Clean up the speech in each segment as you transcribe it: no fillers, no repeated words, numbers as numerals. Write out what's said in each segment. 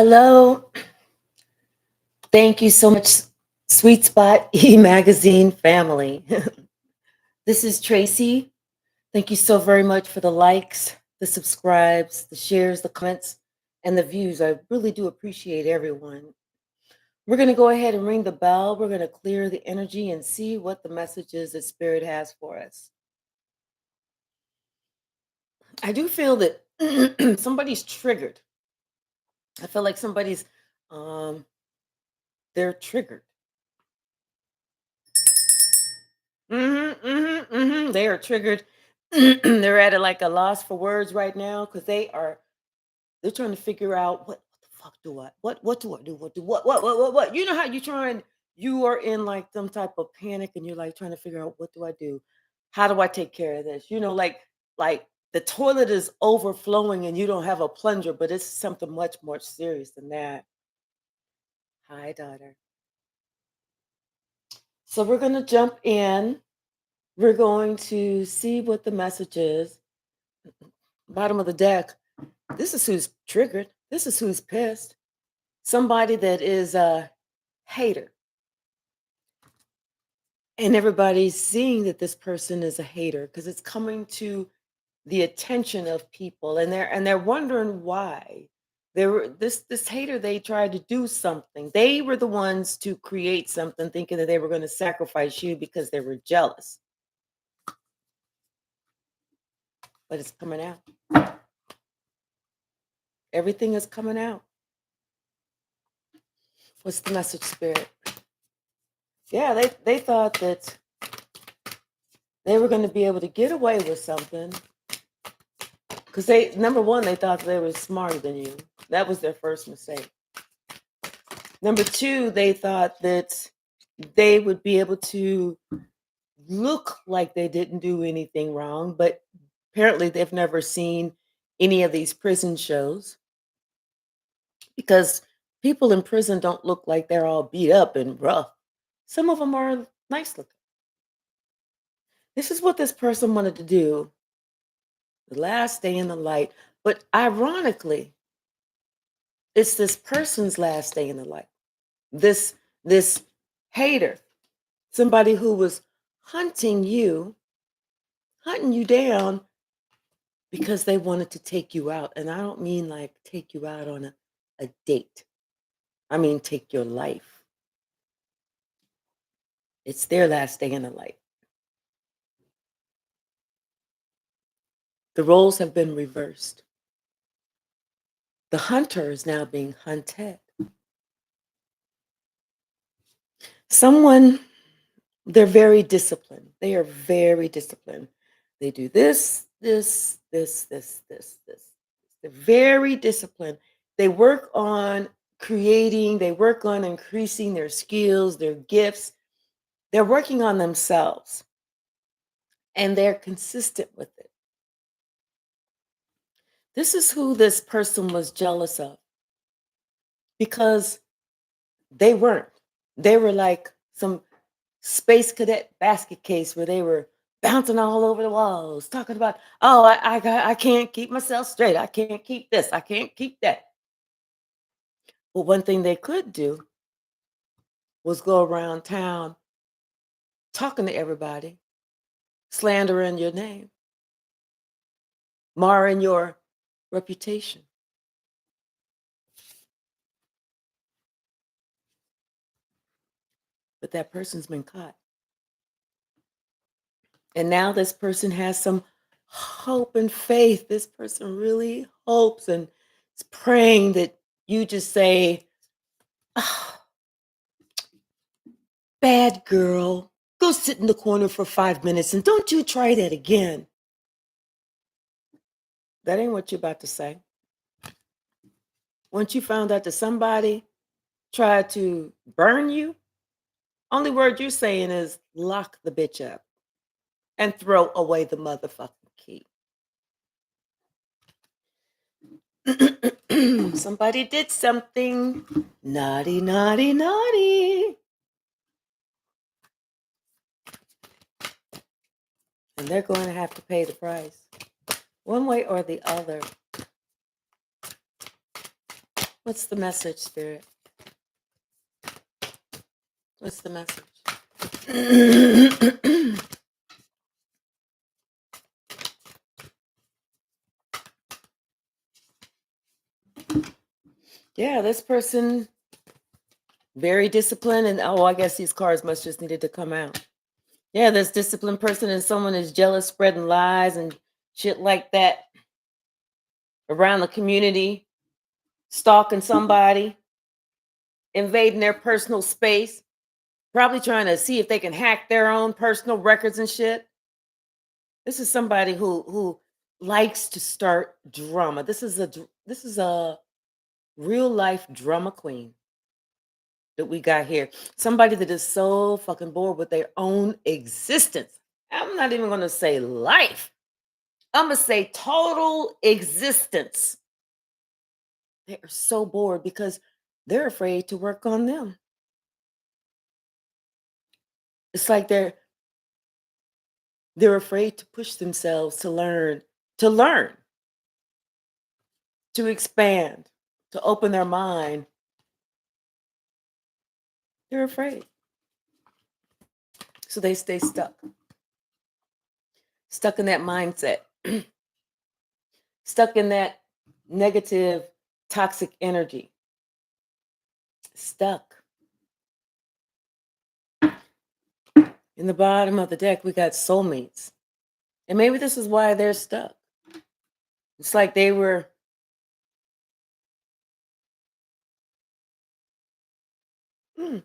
Hello. Thank you so much, Sweet Spot e-magazine family. This is Tracy. Thank you so very much for the likes, the subscribes, the shares, the comments, and the views. I really do appreciate everyone. We're going to go ahead and ring the bell. We're going to clear the energy and see what the message is that Spirit has for us. I do feel that somebody's triggered. I feel like somebody's, um, they're triggered. They are triggered. They're at like a loss for words right now because they're trying to figure out what the fuck do I what do I do? What? You know how you are in like some type of panic and you're like trying to figure out what do I do? How do I take care of this? Like the toilet is overflowing and you don't have a plunger, but it's something much more serious than that. Hi, daughter. So we're gonna jump in. We're going to see what the message is. Bottom of the deck. This is who's triggered. This is who's pissed. Somebody that is a hater. And everybody's seeing that this person is a hater because it's coming to the attention of people and they're wondering why. They were this hater, they tried to do something. They were the ones to create something thinking that they were going to sacrifice you because they were jealous. But it's coming out. Everything is coming out. What's the message, Spirit? Yeah, they thought that they were going to be able to get away with something because they, number one, they thought they were smarter than you. That was their first mistake. Number two, they thought that they would be able to look like they didn't do anything wrong, but apparently they've never seen any of these prison shows because people in prison don't look like they're all beat up and rough. Some of them are nice looking. This is what this person wanted to do, the last day in the light. But ironically, it's this person's last day in the light. This hater, somebody who was hunting you down because they wanted to take you out. And I don't mean like take you out on a date. I mean take your life. It's their last day in the light. The roles have been reversed. The hunter is now being hunted. Someone, they're very disciplined. They are very disciplined. They do this. They're very disciplined. They work on creating, they work on increasing their skills, their gifts. They're working on themselves and they're consistent with it. This is who this person was jealous of because they weren't. They were like some space cadet basket case where they were bouncing all over the walls, talking about, oh, I can't keep myself straight. I can't keep this. I can't keep that. But one thing they could do was go around town talking to everybody, slandering your name, marring your reputation. But that person's been caught. And now this person has some hope and faith. This person really hopes and is praying that you just say, oh, bad girl, go sit in the corner for 5 minutes and don't you try that again. That ain't what you're about to say. Once you found out that somebody tried to burn you, only word you're saying is lock the bitch up and throw away the motherfucking key. Somebody did something naughty, naughty, naughty. And they're going to have to pay the price one way or the other. What's the message, Spirit? What's the message? Yeah, this person, very disciplined, and oh, I guess these cards must just needed to come out. Yeah, this disciplined person and someone is jealous, spreading lies and shit like that around the community, stalking somebody, invading their personal space, probably trying to see if they can hack their own personal records and shit. This is somebody who likes to start drama. This is a real life drama queen that we got here. Somebody that is so fucking bored with their own existence. I'm not even going to say life. I'm going to say total existence. They are so bored because they're afraid to work on them. It's like they're afraid to push themselves to learn, to expand, to open their mind. They're afraid. So they stay stuck in that mindset, stuck in that negative, toxic energy, stuck. In the bottom of the deck, we got soulmates. And maybe this is why they're stuck. It's like they were it's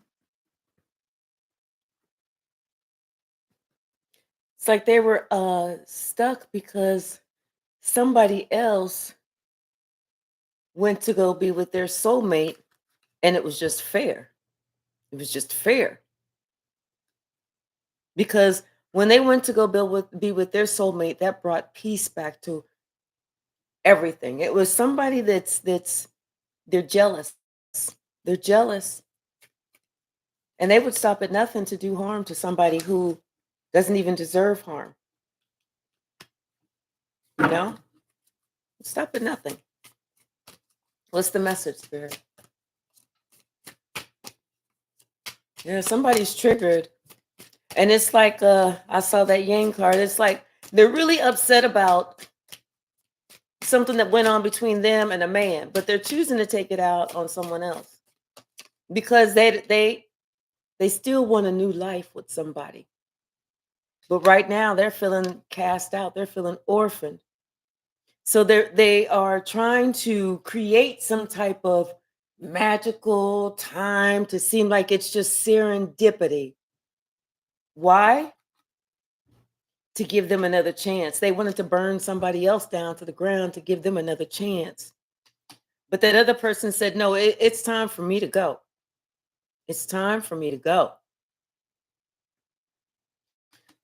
like they were stuck because somebody else went to go be with their soulmate, and it was just fair. It was just fair. Because when they went to go be with their soulmate, that brought peace back to everything. It was somebody that's they're jealous. They're jealous. And they would stop at nothing to do harm to somebody who doesn't even deserve harm. You know? Stop at nothing. What's the message, Spirit? Yeah, somebody's triggered. And it's like I saw that Yang card. It's like they're really upset about something that went on between them and a man, but they're choosing to take it out on someone else because they still want a new life with somebody. But right now they're feeling cast out. They're feeling orphaned. So they are trying to create some type of magical time to seem like it's just serendipity. Why? To give them another chance. They wanted to burn somebody else down to the ground to give them another chance. But that other person said, no, it's time for me to go. It's time for me to go.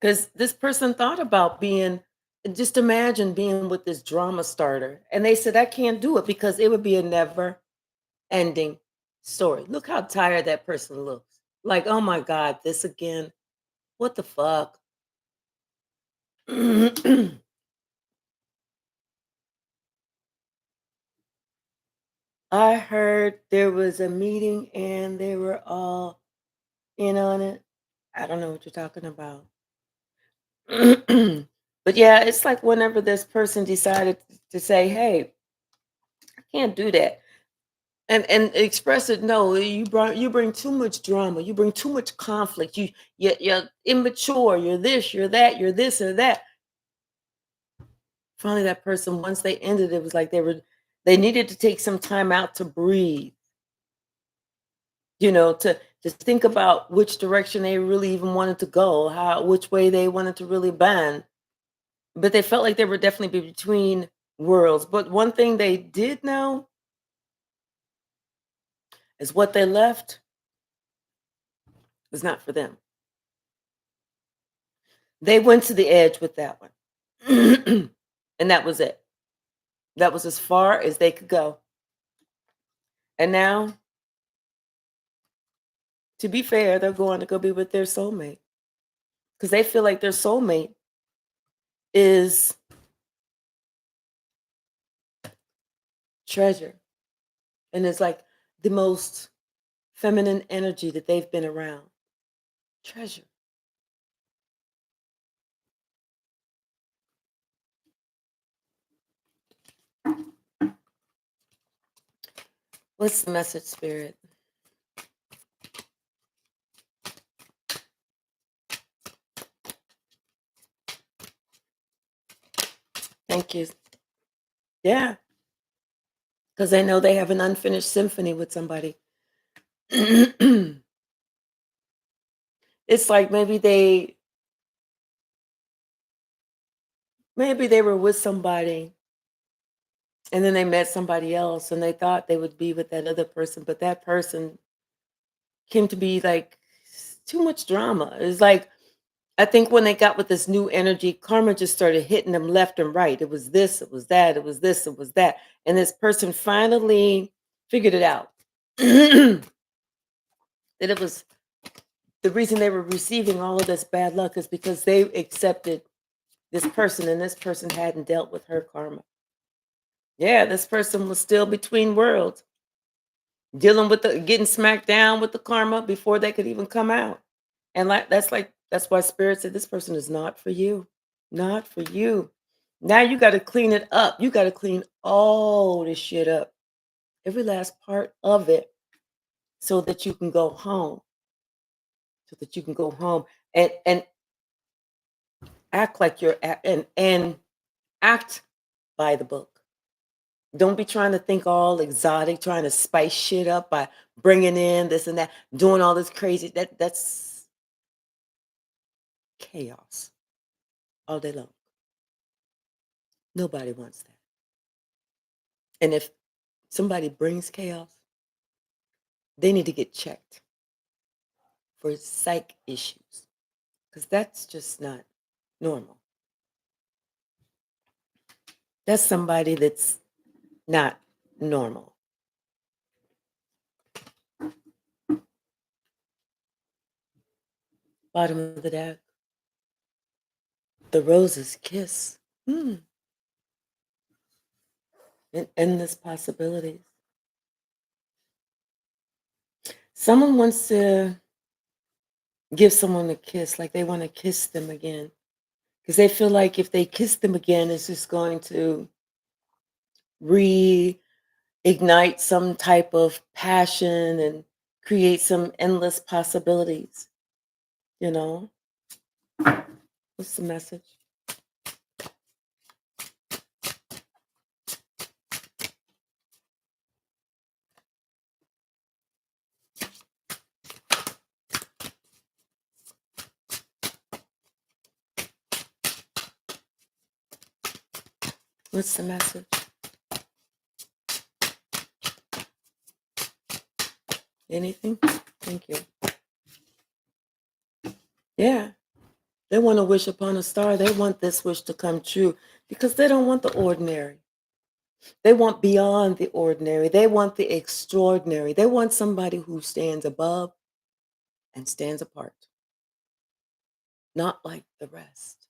Because this person thought about just imagine being with this drama starter. And they said, I can't do it because it would be a never ending story. Look how tired that person looks. Like, oh my God, this again. What the fuck? I heard there was a meeting and they were all in on it. I don't know what you're talking about. But yeah, it's like whenever this person decided to say, hey, I can't do that. And express it. No, you bring too much drama. You bring too much conflict. You're immature. You're this. You're that. You're this or that. Finally, that person, once they ended, it was like they needed to take some time out to breathe. You know, to think about which direction they really even wanted to go, which way they wanted to really bend. But they felt like they were definitely between worlds. But one thing they did know is what they left was not for them. They went to the edge with that one. And that was it. That was as far as they could go. And now, to be fair, they're going to go be with their soulmate because they feel like their soulmate is treasure. And it's like the most feminine energy that they've been around. Treasure. What's the message, Spirit? Thank you. Yeah, because they know they have an unfinished symphony with somebody. It's like maybe they were with somebody and then they met somebody else and they thought they would be with that other person, but that person came to be like too much drama. It's like I think when they got with this new energy, karma just started hitting them left and right. It was this, it was that, it was this, it was that. And this person finally figured it out. That it was the reason they were receiving all of this bad luck is because they accepted this person and this person hadn't dealt with her karma. Yeah, this person was still between worlds, dealing with the getting smacked down with the karma before they could even come out. And that's why spirit said this person is not for you. Not for you. Now you got to clean it up. You got to clean all this shit up. Every last part of it so that you can go home. So that you can go home and act like and act by the book. Don't be trying to think all exotic, trying to spice shit up by bringing in this and that, doing all this crazy. That's chaos all day long. Nobody wants that. And if somebody brings chaos, they need to get checked for psych issues because that's just not normal. That's somebody that's not normal. Bottom of the deck. The roses kiss. Endless possibilities. Someone wants to give someone a kiss, like they want to kiss them again. Because they feel like if they kiss them again, it's just going to reignite some type of passion and create some endless possibilities. You know? What's the message? What's the message? Anything? Thank you. Yeah. They want to wish upon a star. They want this wish to come true because they don't want the ordinary. They want beyond the ordinary. They want the extraordinary. They want somebody who stands above and stands apart, not like the rest.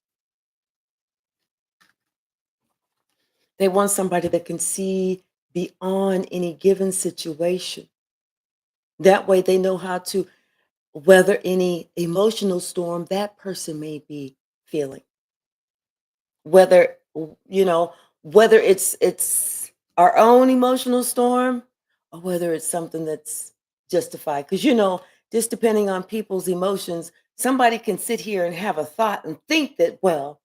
They want somebody that can see beyond any given situation. That way they know how to weather any emotional storm that person may be feeling. Whether you know, whether it's our own emotional storm or whether it's something that's justified. Because just depending on people's emotions, somebody can sit here and have a thought and think that, well,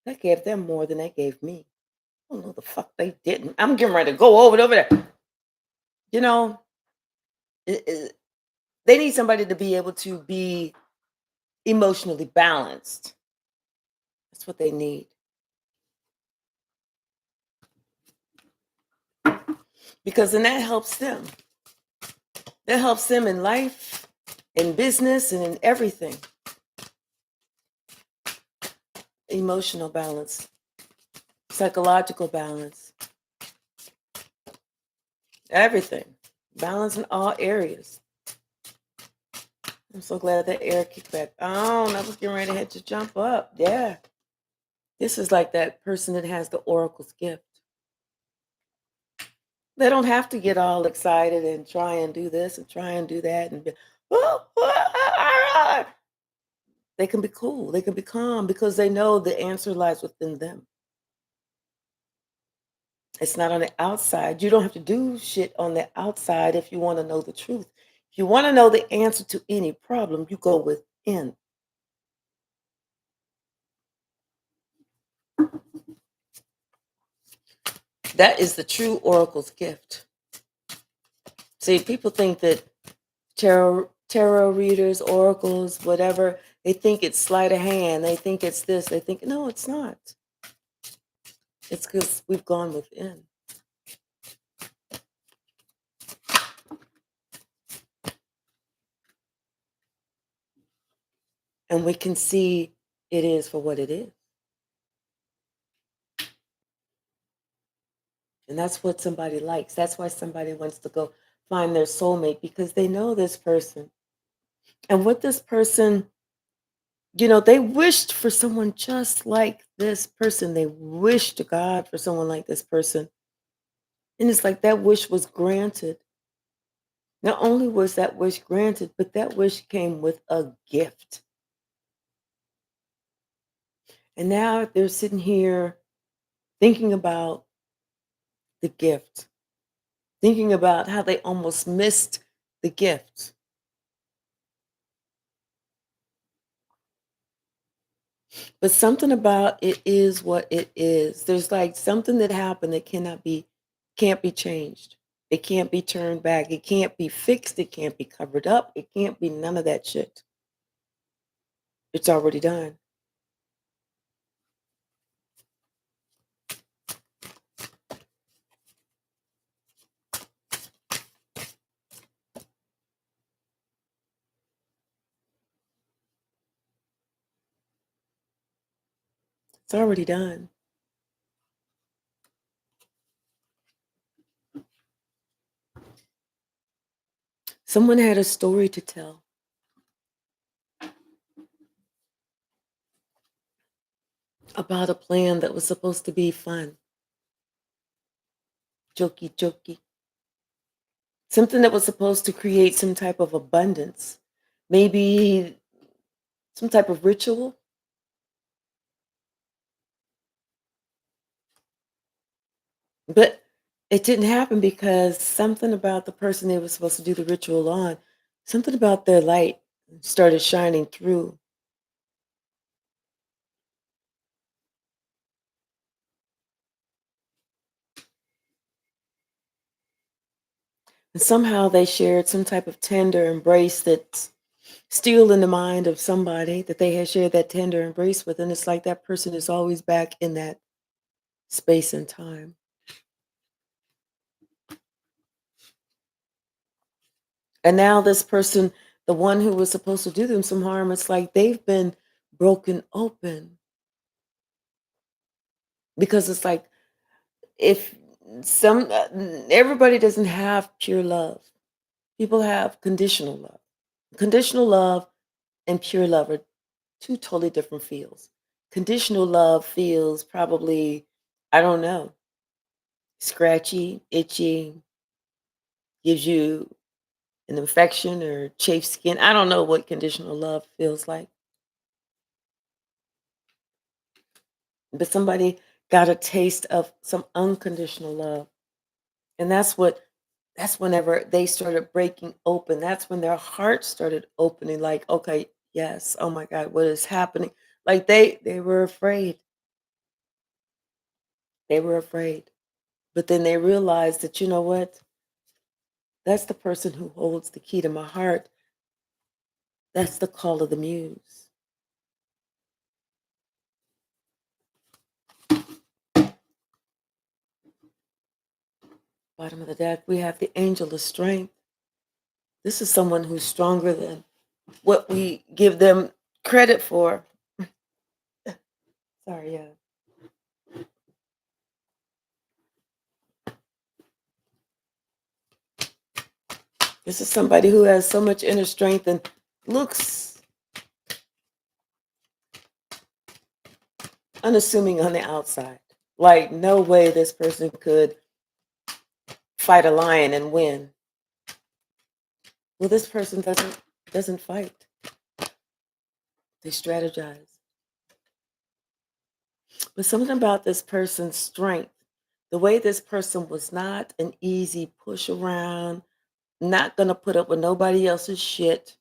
that gave them more than they gave me. Oh no, the fuck they didn't. I'm getting ready to go over there. You know, they need somebody to be able to be emotionally balanced. That's what they need. Because then that helps them. That helps them in life, in business, and in everything. Emotional balance, psychological balance, everything. Balance in all areas. I'm so glad that air kicked back on. I was getting ready to have to jump up. Yeah. This is like that person that has the oracle's gift. They don't have to get all excited and try and do this and try and do that and be, "Oh, they can be cool. They can be calm because they know the answer lies within them. It's not on the outside. You don't have to do shit on the outside if you want to know the truth. If you want to know the answer to any problem, you go within. That is the true oracle's gift. See, people think that tarot readers, oracles, whatever, they think it's sleight of hand. They think it's this. They think, no, it's not. It's because we've gone within. And we can see it is for what it is. And that's what somebody likes. That's why somebody wants to go find their soulmate because they know this person. And what this person, they wished for someone just like this person. They wished to God for someone like this person. And it's like that wish was granted. Not only was that wish granted, but that wish came with a gift. And now they're sitting here thinking about the gift, thinking about how they almost missed the gift. But something about it is what it is. There's like something that happened that can't be changed. It can't be turned back. It can't be fixed. It can't be covered up. It can't be none of that shit. It's already done. It's already done. Someone had a story to tell about a plan that was supposed to be fun, jokey, jokey. Something that was supposed to create some type of abundance, maybe some type of ritual. But it didn't happen because something about the person they were supposed to do the ritual on, something about their light started shining through. And somehow they shared some type of tender embrace that's still in the mind of somebody that they had shared that tender embrace with. And it's like that person is always back in that space and time. And now this person, the one who was supposed to do them some harm, it's like they've been broken open because it's like if some everybody doesn't have pure love. People have conditional love. Conditional love and pure love are two totally different feels. Conditional love feels probably, I don't know, scratchy, itchy, gives you an infection or chafed skin. I don't know what conditional love feels like. But somebody got a taste of some unconditional love. And that's whenever they started breaking open. That's when their hearts started opening, like, okay, yes, oh my God, what is happening? Like they were afraid. They were afraid. But then they realized that, you know what? That's the person who holds the key to my heart. That's the call of the muse. Bottom of the deck, we have the angel of strength. This is someone who's stronger than what we give them credit for. Sorry, yeah. This is somebody who has so much inner strength and looks unassuming on the outside. Like, no way this person could fight a lion and win. Well, this person doesn't fight. They strategize. But something about this person's strength, the way this person was not an easy push around, not gonna put up with nobody else's shit,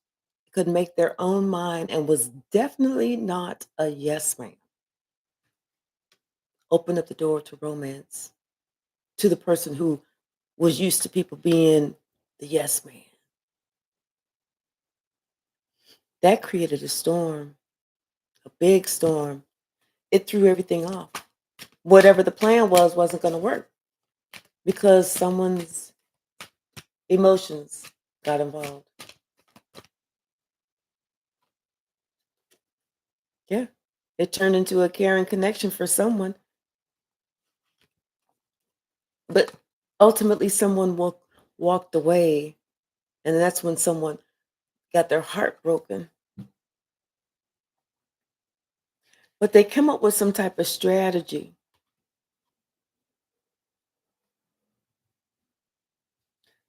could make their own mind, and was definitely not a yes man. Opened up the door to romance to the person who was used to people being the yes man. That created a storm, a big storm. It threw everything off. Whatever the plan was wasn't going to work because someone's emotions got involved. Yeah. It turned into a caring connection for someone, but ultimately someone walked away, and that's when someone got their heart broken. But they come up with some type of strategy.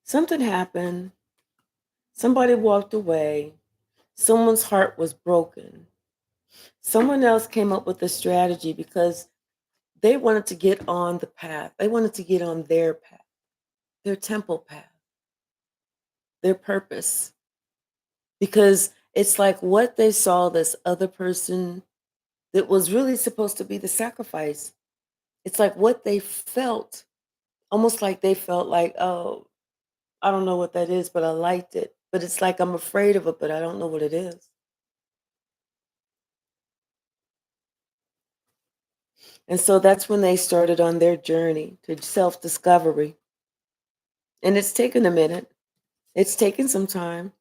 Something happened, somebody walked away, someone's heart was broken. Someone else came up with a strategy because they wanted to get on the path. They wanted to get on their path, their temple path, their purpose. Because it's like what they saw this other person that was really supposed to be the sacrifice. It's like what they felt, almost like they felt like, oh, I don't know what that is, but I liked it. But it's like I'm afraid of it, but I don't know what it is. And so that's when they started on their journey to self discovery. And it's taken a minute, it's taken some time.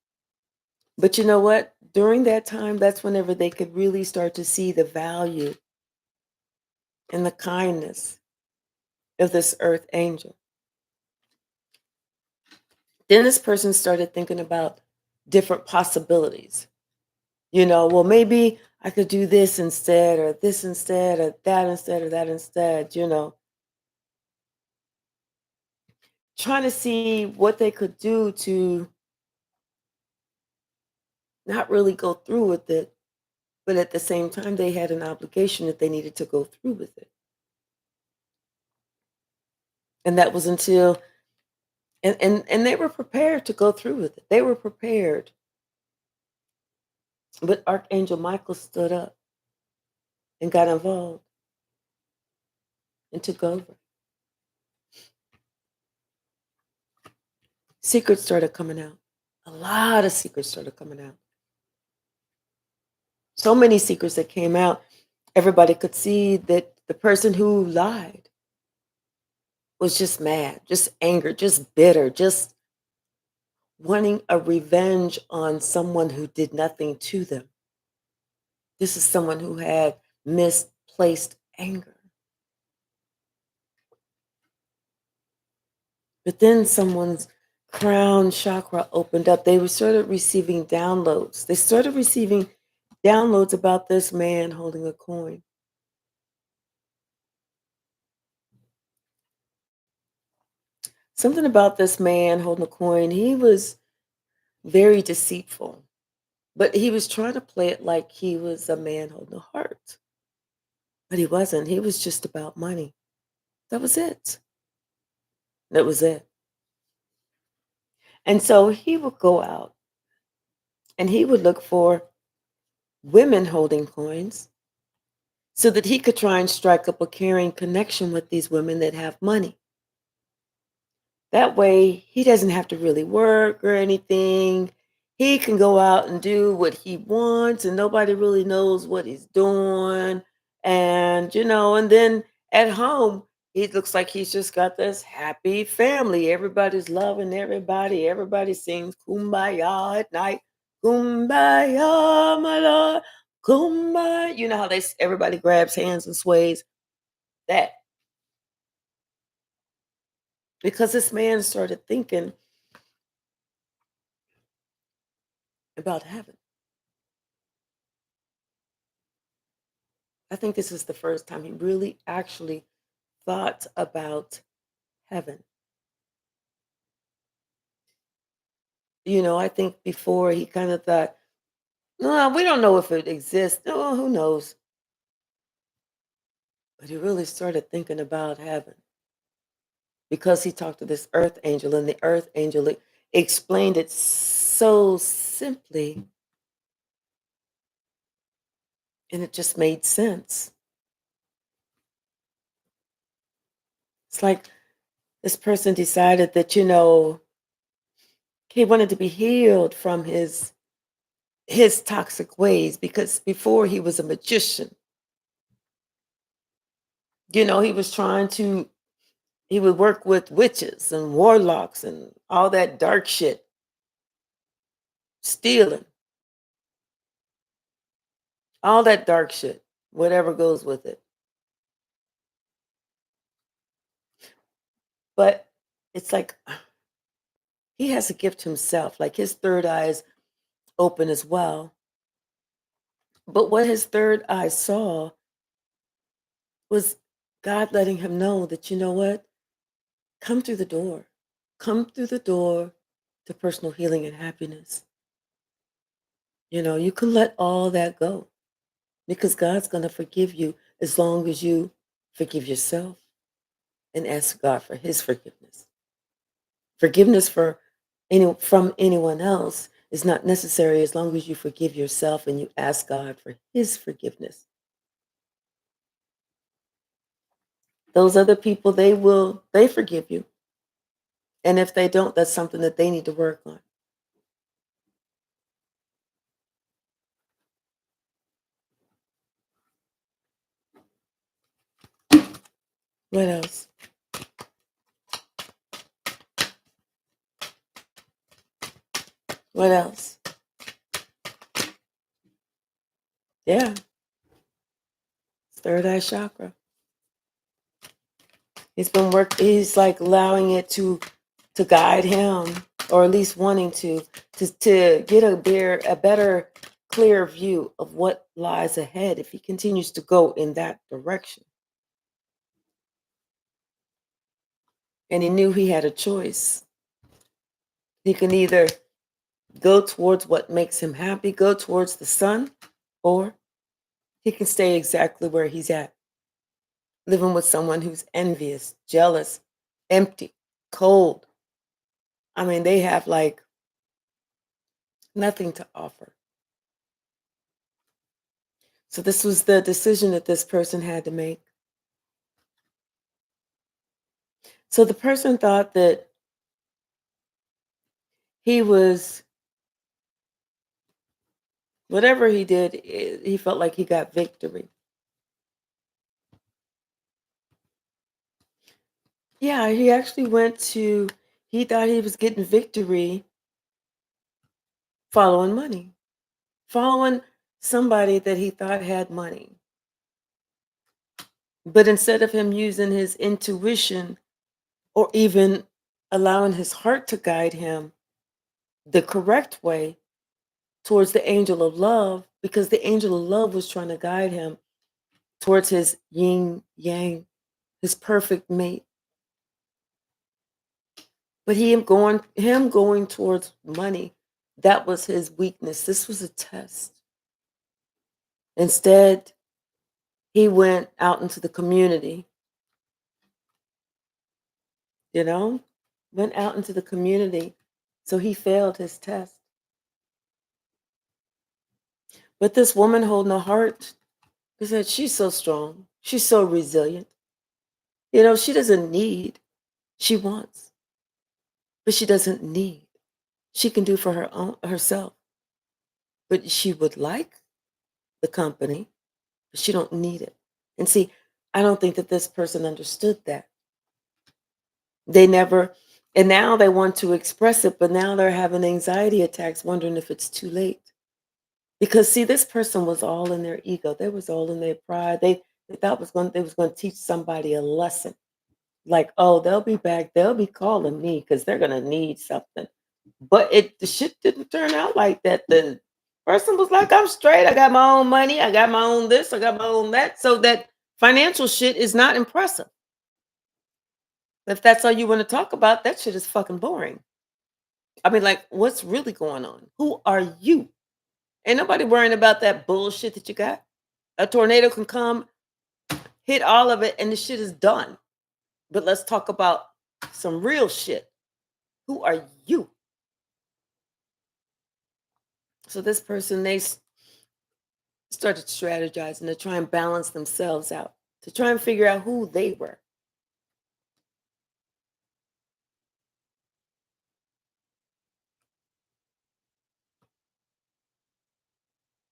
But you know what? During that time, that's whenever they could really start to see the value and the kindness of this earth angel. Then this person started thinking about different possibilities. Well, maybe I could do this instead, or this instead, or that instead, or that instead, trying to see what they could do to not really go through with it, but at the same time, they had an obligation that they needed to go through with it. And that was until, and they were prepared to go through with it. They were prepared. But Archangel Michael stood up and got involved and took over. Secrets started coming out. A lot of secrets started coming out. So many secrets that came out, everybody could see that the person who lied was just mad, just angry, just bitter, just wanting a revenge on someone who did nothing to them. This is someone who had misplaced anger. But then someone's crown chakra opened up. They were sort of receiving downloads. They started receiving downloads about this man holding a coin. Something about this man holding a coin. He was very deceitful, but he was trying to play it like he was a man holding a heart. But he wasn't. He was just about money. That was it. That was it. And so he would go out and he would look for women holding coins so that he could try and strike up a caring connection with these women that have money. That way, he doesn't have to really work or anything. He can go out and do what he wants, and nobody really knows what he's doing. And then at home, he looks like he's just got this happy family. Everybody's loving everybody. Everybody sings Kumbaya at night. Kumbaya, my lord. Kumbaya. You know how everybody grabs hands and sways? That. Because this man started thinking about heaven. I think this is the first time he really actually thought about heaven. I think before he kind of thought, no, we don't know if it exists. No, who knows? But he really started thinking about heaven because he talked to this earth angel, and the earth angel explained it so simply, and it just made sense. It's like this person decided that, he wanted to be healed from his toxic ways because before he was a magician. He was trying to he would work with witches and warlocks and all that dark shit, stealing, all that dark shit, whatever goes with it. But it's like he has a gift himself, like his third eye is open as well. But what his third eye saw was God letting him know that, you know what? Come through the door. Come through the door to personal healing and happiness. You can let all that go because God's going to forgive you as long as you forgive yourself and ask God for his forgiveness. Forgiveness from anyone else is not necessary as long as you forgive yourself and you ask God for his forgiveness. Those other people, they forgive you. And if they don't, that's something that they need to work on. What else? What else? Yeah, third eye chakra. He's like allowing it to guide him, or at least wanting to get a better, clear view of what lies ahead if he continues to go in that direction. And he knew he had a choice. He can either go towards what makes him happy, go towards the sun, or he can stay exactly where he's at, living with someone who's envious, jealous, empty, cold. I mean, they have like nothing to offer. So this was the decision that this person had to make. So the person thought that he was, whatever he did, he felt like he got victory. Yeah, he thought he was getting victory following money, following somebody that he thought had money. But instead of him using his intuition or even allowing his heart to guide him the correct way towards the angel of love, because the angel of love was trying to guide him towards his yin yang, his perfect mate. But him going towards money, that was his weakness. This was a test. Instead, he went out into the community, you know, went out into the community. So he failed his test. But this woman holding her heart, he said, she's so strong. She's so resilient. She doesn't need, she wants, but she doesn't need. She can do for herself. But she would like the company, but she don't need it. And see, I don't think that this person understood that. They never, and now they want to express it, but now they're having anxiety attacks, wondering if it's too late. Because see, this person was all in their ego. They was all in their pride. They thought they was going to teach somebody a lesson. Like, oh, they'll be back. They'll be calling me because they're gonna need something. But the shit didn't turn out like that. The person was like, I'm straight. I got my own money. I got my own this. I got my own that. So that financial shit is not impressive. If that's all you want to talk about, that shit is fucking boring. I mean, like, what's really going on? Who are you? Ain't nobody worrying about that bullshit that you got. A tornado can come, hit all of it, and the shit is done. But let's talk about some real shit. Who are you? So this person, started strategizing to try and balance themselves out, to try and figure out who they were.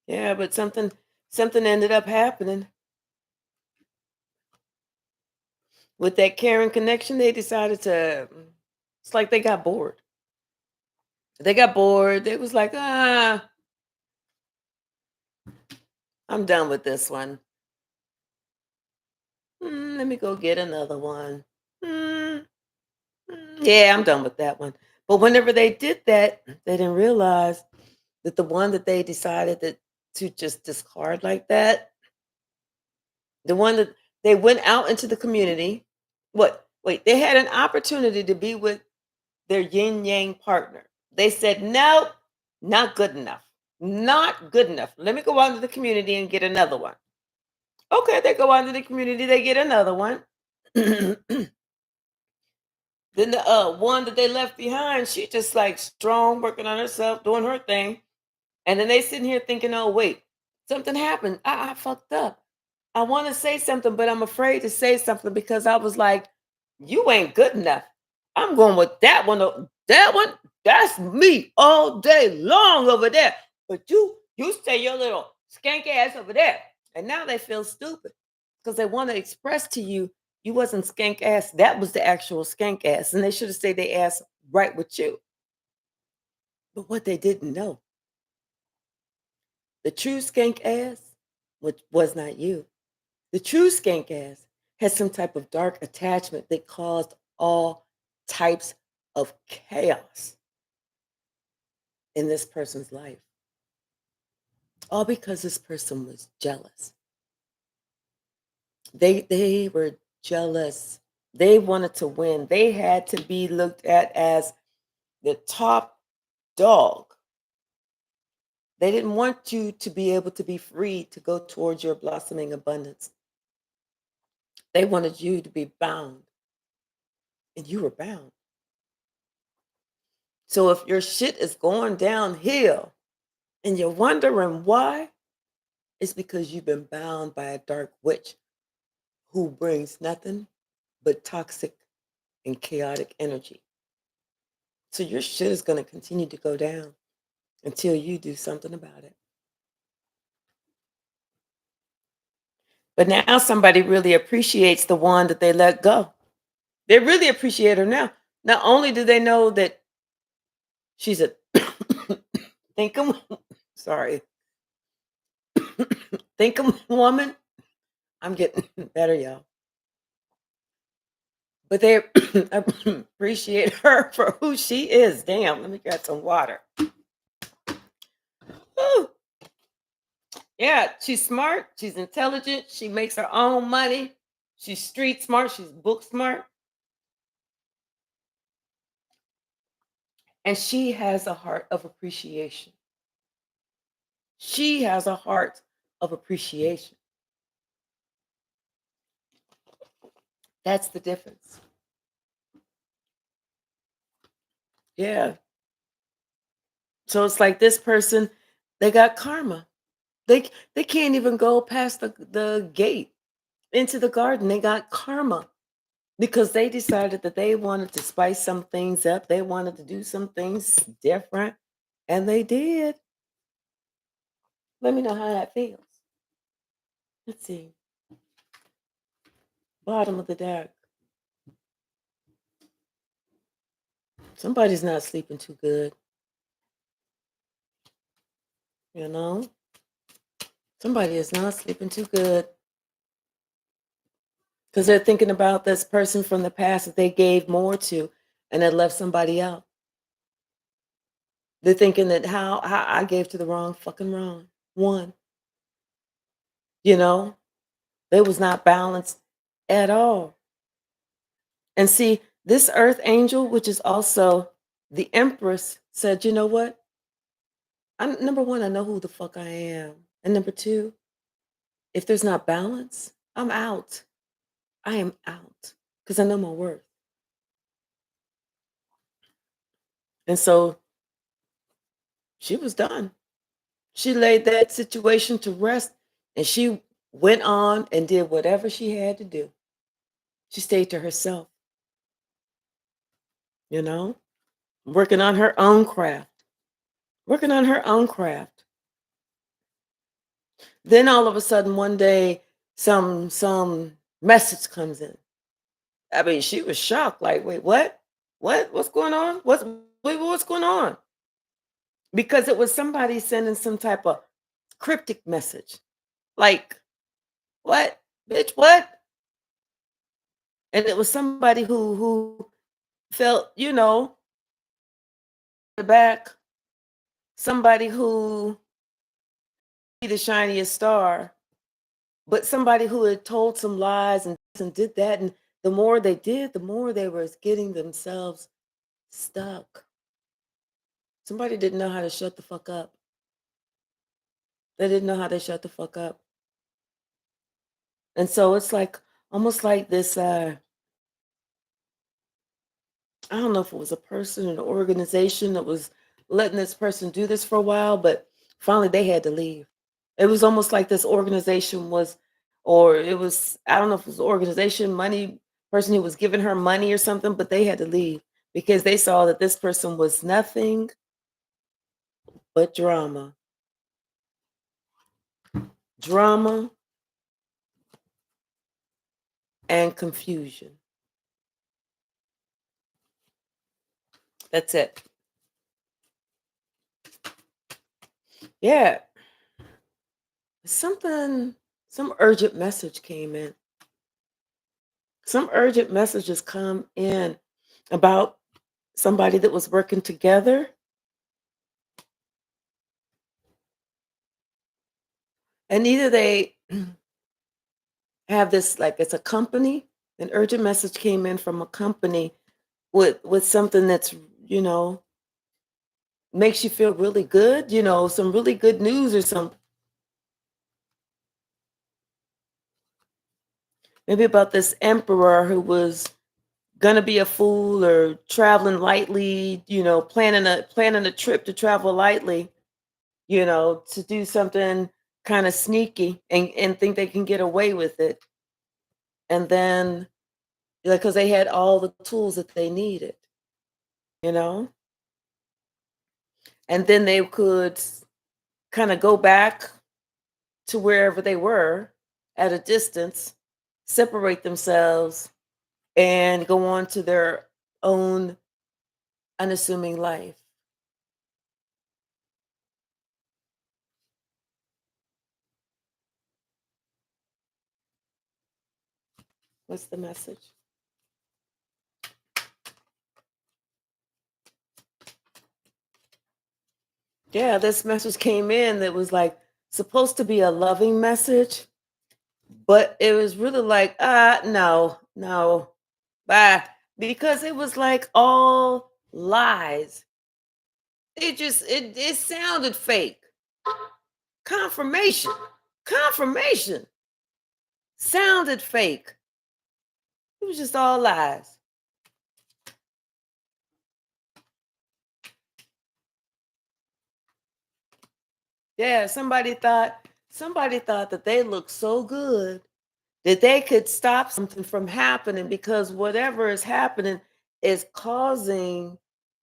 Yeah, but something ended up happening with that caring connection. They decided to. It's like they got bored. They got bored. They was like, I'm done with this one. Let me go get another one. Mm, yeah, I'm done with that one. But whenever they did that, they didn't realize that the one that they decided to just discard like that, the one that they went out into the community. What? Wait, they had an opportunity to be with their yin yang partner. They said, nope, not good enough. Not good enough. Let me go out into the community and get another one. Okay, they go out into the community, they get another one. Then the one that they left behind, she just like strong, working on herself, doing her thing. And then they sitting here thinking, oh, wait, something happened. I fucked up. I want to say something, but I'm afraid to say something because I was like, you ain't good enough. I'm going with that one. That one, that's me all day long over there. But you stay your little skank ass over there. And now they feel stupid because they want to express to you, you wasn't skank ass. That was the actual skank ass. And they should have stayed their ass right with you. But what they didn't know, the true skank ass, which was not you. The true skank ass had some type of dark attachment that caused all types of chaos in this person's life. All because this person was jealous. They were jealous. They wanted to win. They had to be looked at as the top dog. They didn't want you to be able to be free to go towards your blossoming abundance. They wanted you to be bound, and you were bound. So if your shit is going downhill and you're wondering why, it's because you've been bound by a dark witch who brings nothing but toxic and chaotic energy. So your shit is going to continue to go down until you do something about it. But now somebody really appreciates the one that they let go. They really appreciate her now. Not only do they know that she's a thinkum, sorry, thinkum woman. I'm getting better, y'all. But they appreciate her for who she is. Damn, let me get some water. Whew. Yeah, she's smart. She's intelligent. She makes her own money. She's street smart. She's book smart. And she has a heart of appreciation. She has a heart of appreciation. That's the difference. Yeah. So it's like this person, they got karma. They can't even go past the gate into the garden. They got karma because they decided that they wanted to spice some things up. They wanted to do some things different, and they did. Let me know how that feels. Let's see. Bottom of the deck. Somebody's not sleeping too good. You know, somebody is not sleeping too good because they're thinking about this person from the past that they gave more to and that left somebody out. They're thinking that how I gave to the wrong fucking wrong one. You know, they was not balanced at all. And see, this earth angel, which is also The Empress said, you know what? Number one, I know who the fuck I am. And number two, if there's not balance, I'm out. I am out because I know my worth. And so she was done. She laid that situation to rest and she went on and did whatever she had to do. She stayed to herself, you know, working on her own craft, working on her own craft. Then all of a sudden one day some message comes in. I mean, she was shocked like, "Wait, what? What? What's going on? What's going on?" Because it was somebody sending some type of cryptic message. Like, "What? Bitch, what?" And it was somebody who felt, the back, somebody who be the shiniest star, but somebody who had told some lies and did that. And the more they did, the more they were getting themselves stuck. Somebody didn't know how to shut the fuck up. They didn't know how to shut the fuck up. And so it's like almost like this I don't know if it was a person or an organization that was letting this person do this for a while, but finally they had to leave. It was almost like this organization was, or it was, I don't know if it was organization, money, person who was giving her money or something, but they had to leave because they saw that this person was nothing but drama. Drama and confusion. That's it. Yeah. Something, some urgent message came in. Some urgent messages come in about somebody that was working together, and either they have this, like, it's a company. An urgent message came in from a company with something that's, you know makes you feel really good, some really good news or something, maybe about this emperor who was gonna be a fool or traveling lightly, planning a trip to travel lightly, to do something kind of sneaky and think they can get away with it. And then, because they had all the tools that they needed, you know, and then they could kind of go back to wherever they were at a distance, separate themselves, and go on to their own unassuming life. What's the message? Yeah, this message came in that was like supposed to be a loving message, but it was really like, no, no, bye. Because it was like all lies. It sounded fake. Confirmation. Confirmation. Sounded fake. It was just all lies. Yeah, somebody thought that they looked so good that they could stop something from happening because whatever is happening is causing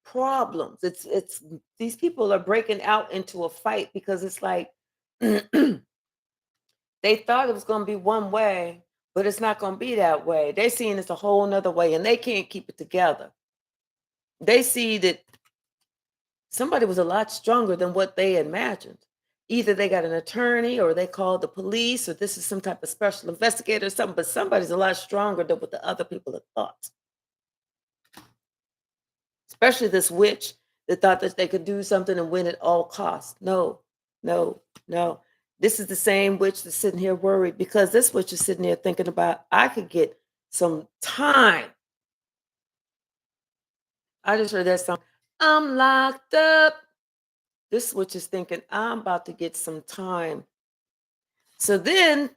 problems. It's these people are breaking out into a fight because it's like they thought it was going to be one way, but it's not going to be that way. They're seeing it's a whole nother way and they can't keep it together. They see that somebody was a lot stronger than what they imagined. Either they got an attorney or they called the police or this is some type of special investigator or something, but somebody's a lot stronger than what the other people had thought. Especially this witch that thought that they could do something and win at all costs. No, no, no. This is the same witch that's sitting here worried because this witch is sitting here thinking about, I could get some time. I just heard that song. I'm locked up. This witch is thinking, I'm about to get some time. So then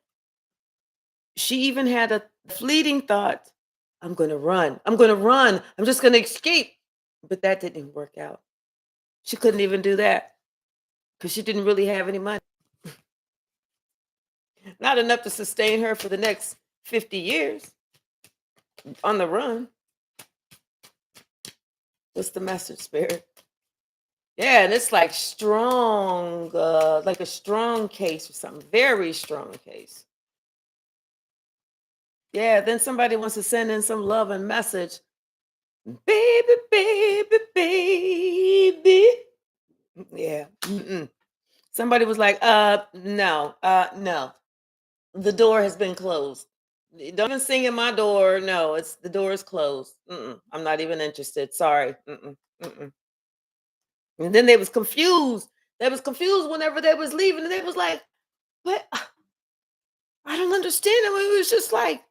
she even had a fleeting thought, I'm going to run. I'm going to run. I'm just going to escape. But that didn't work out. She couldn't even do that because she didn't really have any money. Not enough to sustain her for the next 50 years on the run. What's the message, Spirit? Yeah, and it's like strong, like a strong case or something. Very strong case. Yeah, then somebody wants to send in some love and message. Baby, baby, baby. Yeah. Mm-mm. Somebody was like, no, no. The door has been closed. Don't even sing at my door. No, it's the door is closed. Mm-mm. I'm not even interested. Sorry. Mm-mm. Mm-mm. And then they was confused. They was confused whenever they was leaving. And they was like, what? I don't understand it. It was just like,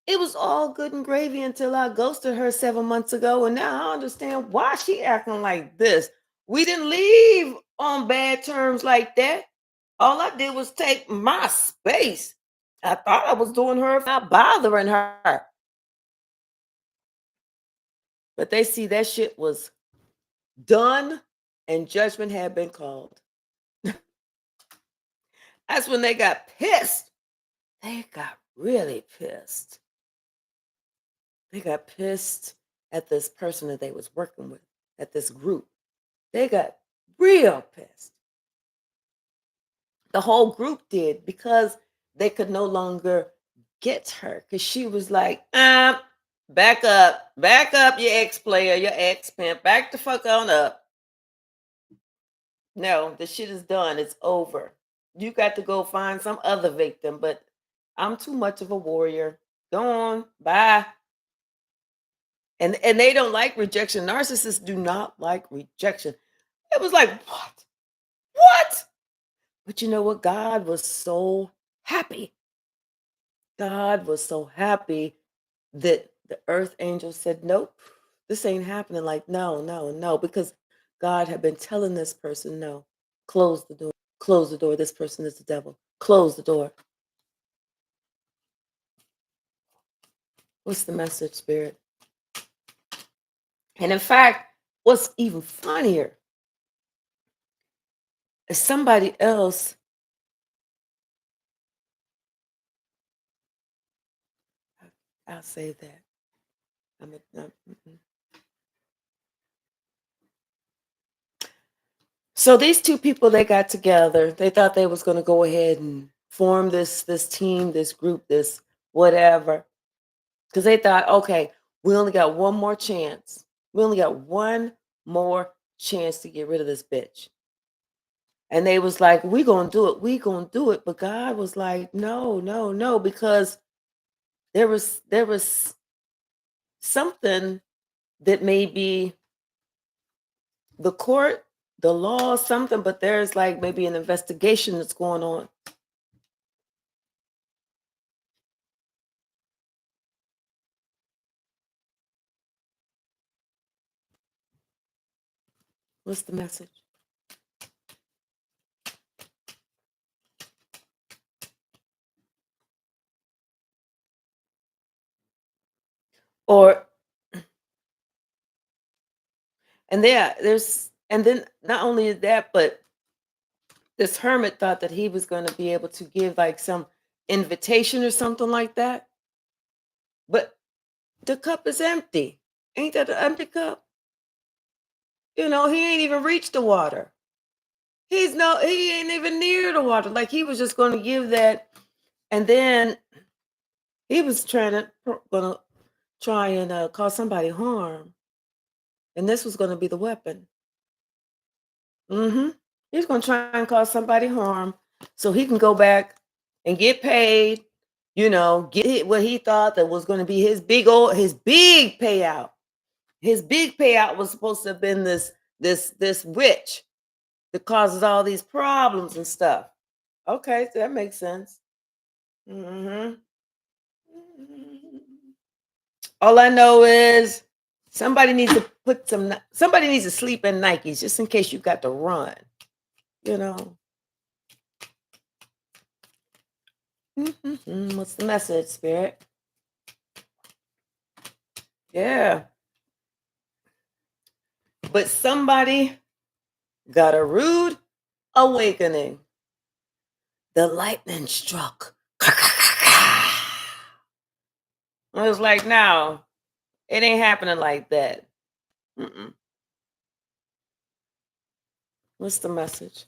it was all good and gravy until I ghosted her 7 months ago. And now I understand why she acting like this. We didn't leave on bad terms like that. All I did was take my space. I thought I was doing her, not bothering her. But they see that shit was done and judgment had been called. That's when they got pissed. They got really pissed. They got pissed at this person that they was working with, at this group. They got real pissed. The whole group did because they could no longer get her because she was like, back up, you ex-player, your ex-pimp, back the fuck on up. No, the shit is done. It's over. You got to go find some other victim, but I'm too much of a warrior. Go on, bye. And they don't like rejection. Narcissists do not like rejection. It was like, what? What? But you know what? God was so happy. God was so happy that the earth angel said, nope, this ain't happening. Like, no, no, no, because God had been telling this person, no, close the door, close the door. This person is the devil. Close the door. What's the message, Spirit? And in fact, what's even funnier is somebody else. I'll say that. So these two people, they got together. They thought they was going to go ahead and form this team, this group, this whatever, because they thought, okay, we only got one more chance. We only got one more chance to get rid of this bitch. And they was like, we gonna do it. We gonna do it. But God was like, no, no, no, because there was something that may be the court, the law, something, but there's like maybe an investigation that's going on. What's the message? Or and then not only that, but this hermit thought that he was going to be able to give like some invitation or something like that. But the cup is empty. Ain't that an empty cup? He ain't even reached the water. He ain't even near the water. Like he was just going to give that, and then he was gonna try and cause somebody harm, and this was going to be the weapon. Mm-hmm. He's going to try and cause somebody harm so he can go back and get paid. Get what he thought that was going to be his big payout. His big payout was supposed to have been this witch that causes all these problems and stuff. Okay, so that makes sense. Mm-hmm. All I know is Somebody needs to sleep in Nikes just in case you got to run, you know. What's the message, Spirit? Yeah. But somebody got a rude awakening. The lightning struck. I was like, no, it ain't happening like that. Mm-mm. What's the message?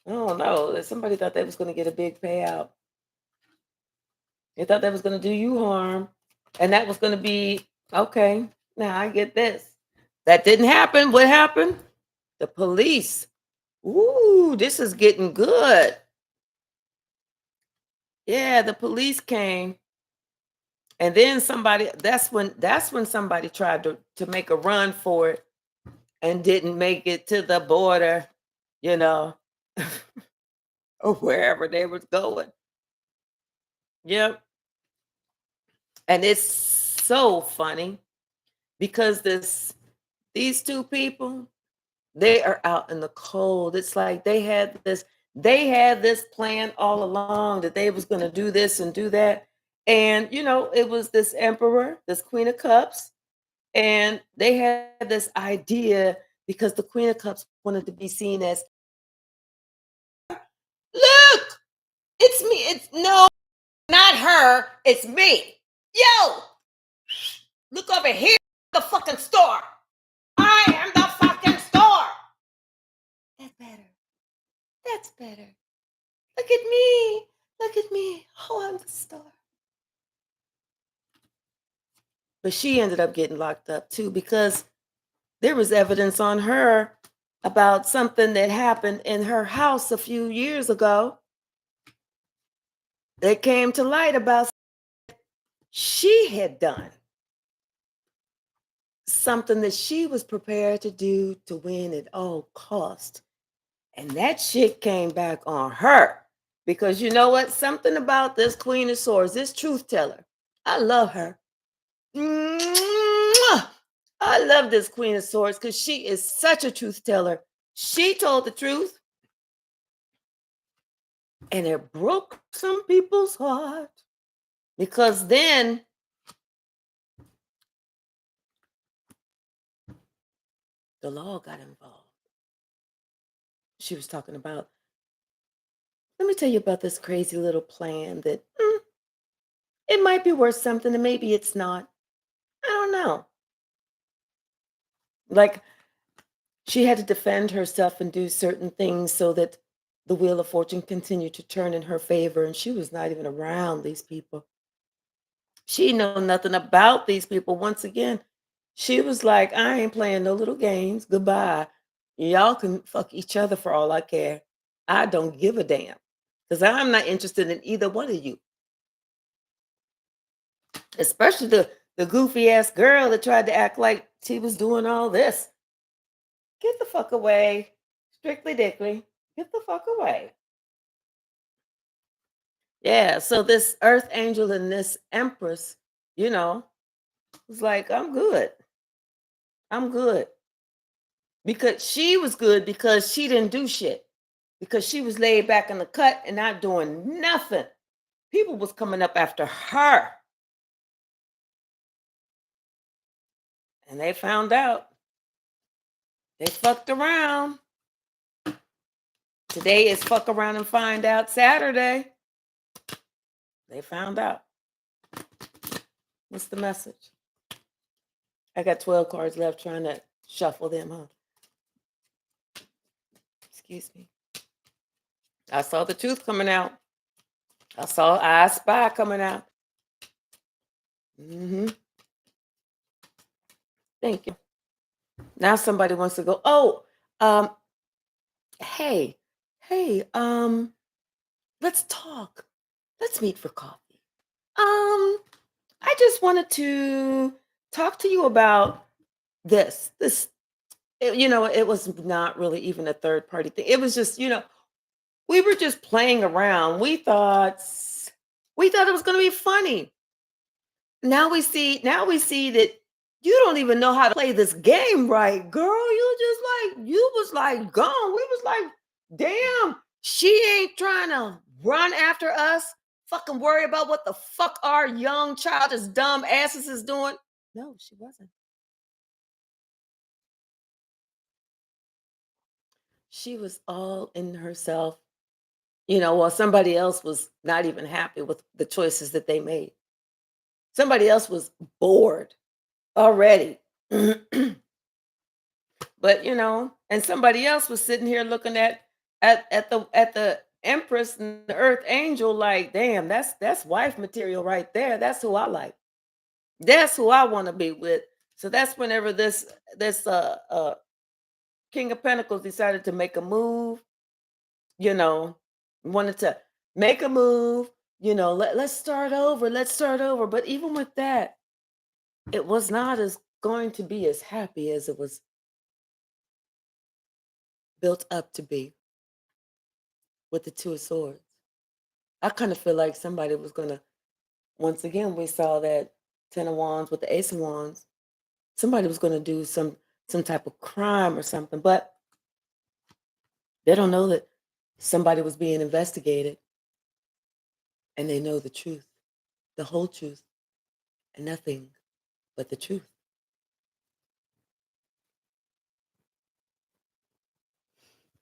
I don't know. Somebody thought they was going to get a big payout. They thought that was going to do you harm. And that was going to be, okay, now I get this. That didn't happen. What happened? The police. Ooh, this is getting good. Yeah, the police came. And then that's when somebody tried to make a run for it and didn't make it to the border, you know, or wherever they was going. Yep. And it's so funny because these two people, they are out in the cold. It's like they had this plan all along that they was going to do this and do that. And it was this emperor, this queen of cups, and they had this idea because the queen of cups wanted to be seen as, look, it's me. It's no, not her. It's me. Yo, look over here, the fucking store. I am the fucking store. That's better. That's better. Look at me. Look at me. Oh, I'm the star. But she ended up getting locked up too because there was evidence on her about something that happened in her house a few years ago. That came to light about she had done something that she was prepared to do to win at all cost. And that shit came back on her. Because you know what? Something about this Queen of Swords, this truth teller. I love her. Mwah! I love this Queen of Swords because she is such a truth teller. She told the truth. And it broke some people's heart. Because then the law got involved. She was talking about, let me tell you about this crazy little plan that it might be worth something and maybe it's not. I don't know. Like, she had to defend herself and do certain things so that the wheel of fortune continued to turn in her favor. And she was not even around these people. She know nothing about these people. Once again, she was like, I ain't playing no little games. Goodbye. Y'all can fuck each other for all I care. I don't give a damn. Because I'm not interested in either one of you. Especially the goofy ass girl that tried to act like she was doing all this. Get the fuck away. Strictly dickly. Get the fuck away. Yeah, so this earth angel and this empress, was like, I'm good. I'm good. Because she was good because she didn't do shit. Because she was laid back in the cut and not doing nothing. People was coming up after her. And they found out. They fucked around. Today is fuck around and find out Saturday. They found out. What's the message? I got 12 cards left trying to shuffle them, huh? Excuse me. I saw the truth coming out. I saw I Spy coming out. Thank you. Now somebody wants to go, oh, hey, let's talk. Let's meet for coffee. I just wanted to talk to you about this. It was not really even a third party thing. It was just, we were just playing around. We thought it was going to be funny. Now we see that You don't even know how to play this game right, girl. You was like gone. We was like, damn, she ain't trying to run after us. Fucking worry about what the fuck our young childish dumb asses is doing. No, she wasn't. She was all in herself. While somebody else was not even happy with the choices that they made. Somebody else was bored already. But and somebody else was sitting here looking at the Empress and the Earth Angel like, damn, that's wife material right there. That's who I like. That's who I want to be with. So that's whenever this King of Pentacles decided to make a move, you know, wanted to make a move, let's start over, let's start over. But even with that, it was not as going to be as happy as it was built up to be with the Two of Swords. I kind of feel like somebody was going to, once again, we saw that Ten of Wands with the Ace of Wands. Somebody was going to do some type of crime or something, but they don't know that somebody was being investigated, and they know the truth, the whole truth, and nothing but the truth.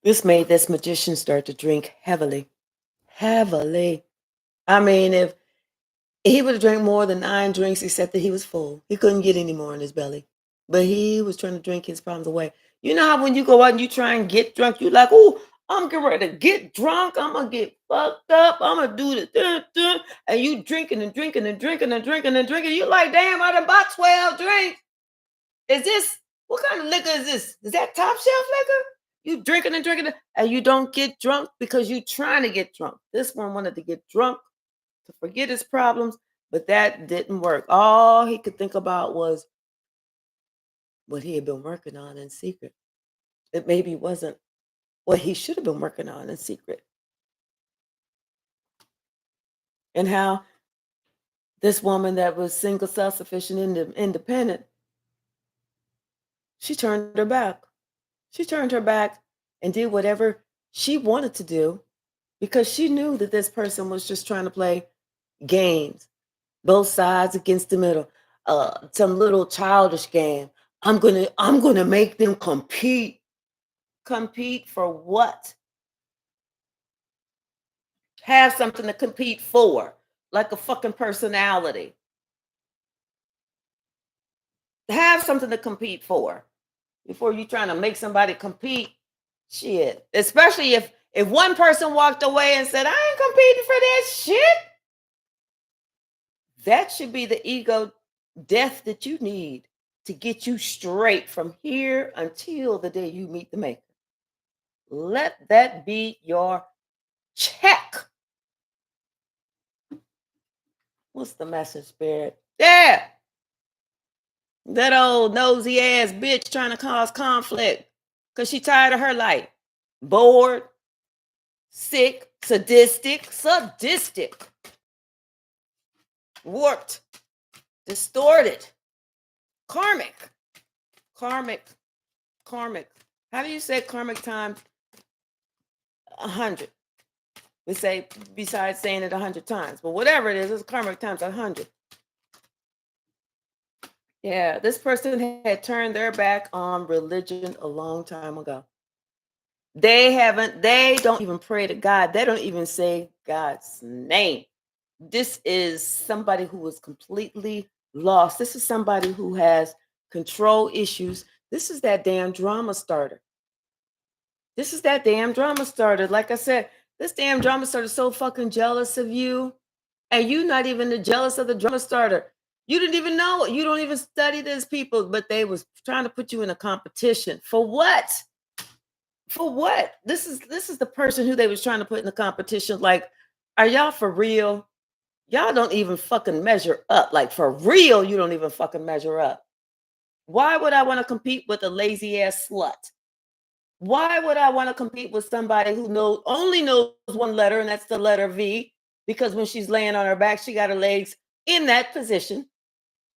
This made this magician start to drink heavily. Heavily. I mean, if he would have drank more than 9 drinks, except that he was full. He couldn't get any more in his belly. But he was trying to drink his problems away. You know how when you go out and you try and get drunk, you're like, oh, I'm getting ready to get drunk. I'm going to get fucked up. I'm going to do this. And you drinking and drinking and drinking and drinking and drinking. You're like, damn, I done bought 12 drinks. Is this, what kind of liquor is this? Is that top shelf liquor? You drinking and drinking and you don't get drunk because you trying to get drunk. This one wanted to get drunk to forget his problems, but that didn't work. All he could think about was what he had been working on in secret. It maybe wasn't what he should have been working on in secret. And how this woman that was single, self-sufficient, independent, she turned her back. She turned her back and did whatever she wanted to do because she knew that this person was just trying to play games, both sides against the middle, some little childish game. I'm gonna make them compete. Compete for what? Have something to compete for, like a fucking personality. Have something to compete for before you trying to make somebody compete. Shit, especially if one person walked away and said, I ain't competing for that shit. That should be the ego death that you need to get you straight from here until the day you meet the maker. Let that be your check. What's the message, Spirit? Yeah. That old nosy ass bitch trying to cause conflict because she tired of her life. Bored, sick, sadistic, warped, distorted, karmic. How do you say karmic times 100? We say, besides saying it 100 times, but whatever it is, it's karmic times 100. Yeah, this person had turned their back on religion a long time ago. They don't even pray to God. They don't even say God's name. This is somebody who is completely lost. This is somebody who has control issues. This is that damn drama starter. Like I said, this damn drama starter is so fucking jealous of you. And you not even jealous of the drama starter. You didn't even know it. You don't even study these people, but they was trying to put you in a competition. For what? For what? This is the person who they was trying to put in the competition. Like, are y'all for real? Y'all don't even fucking measure up. Like, for real, you don't even fucking measure up. Why would I want to compete with a lazy ass slut? Why would I want to compete with somebody who only knows one letter, and that's the letter V? Because when she's laying on her back, she got her legs in that position.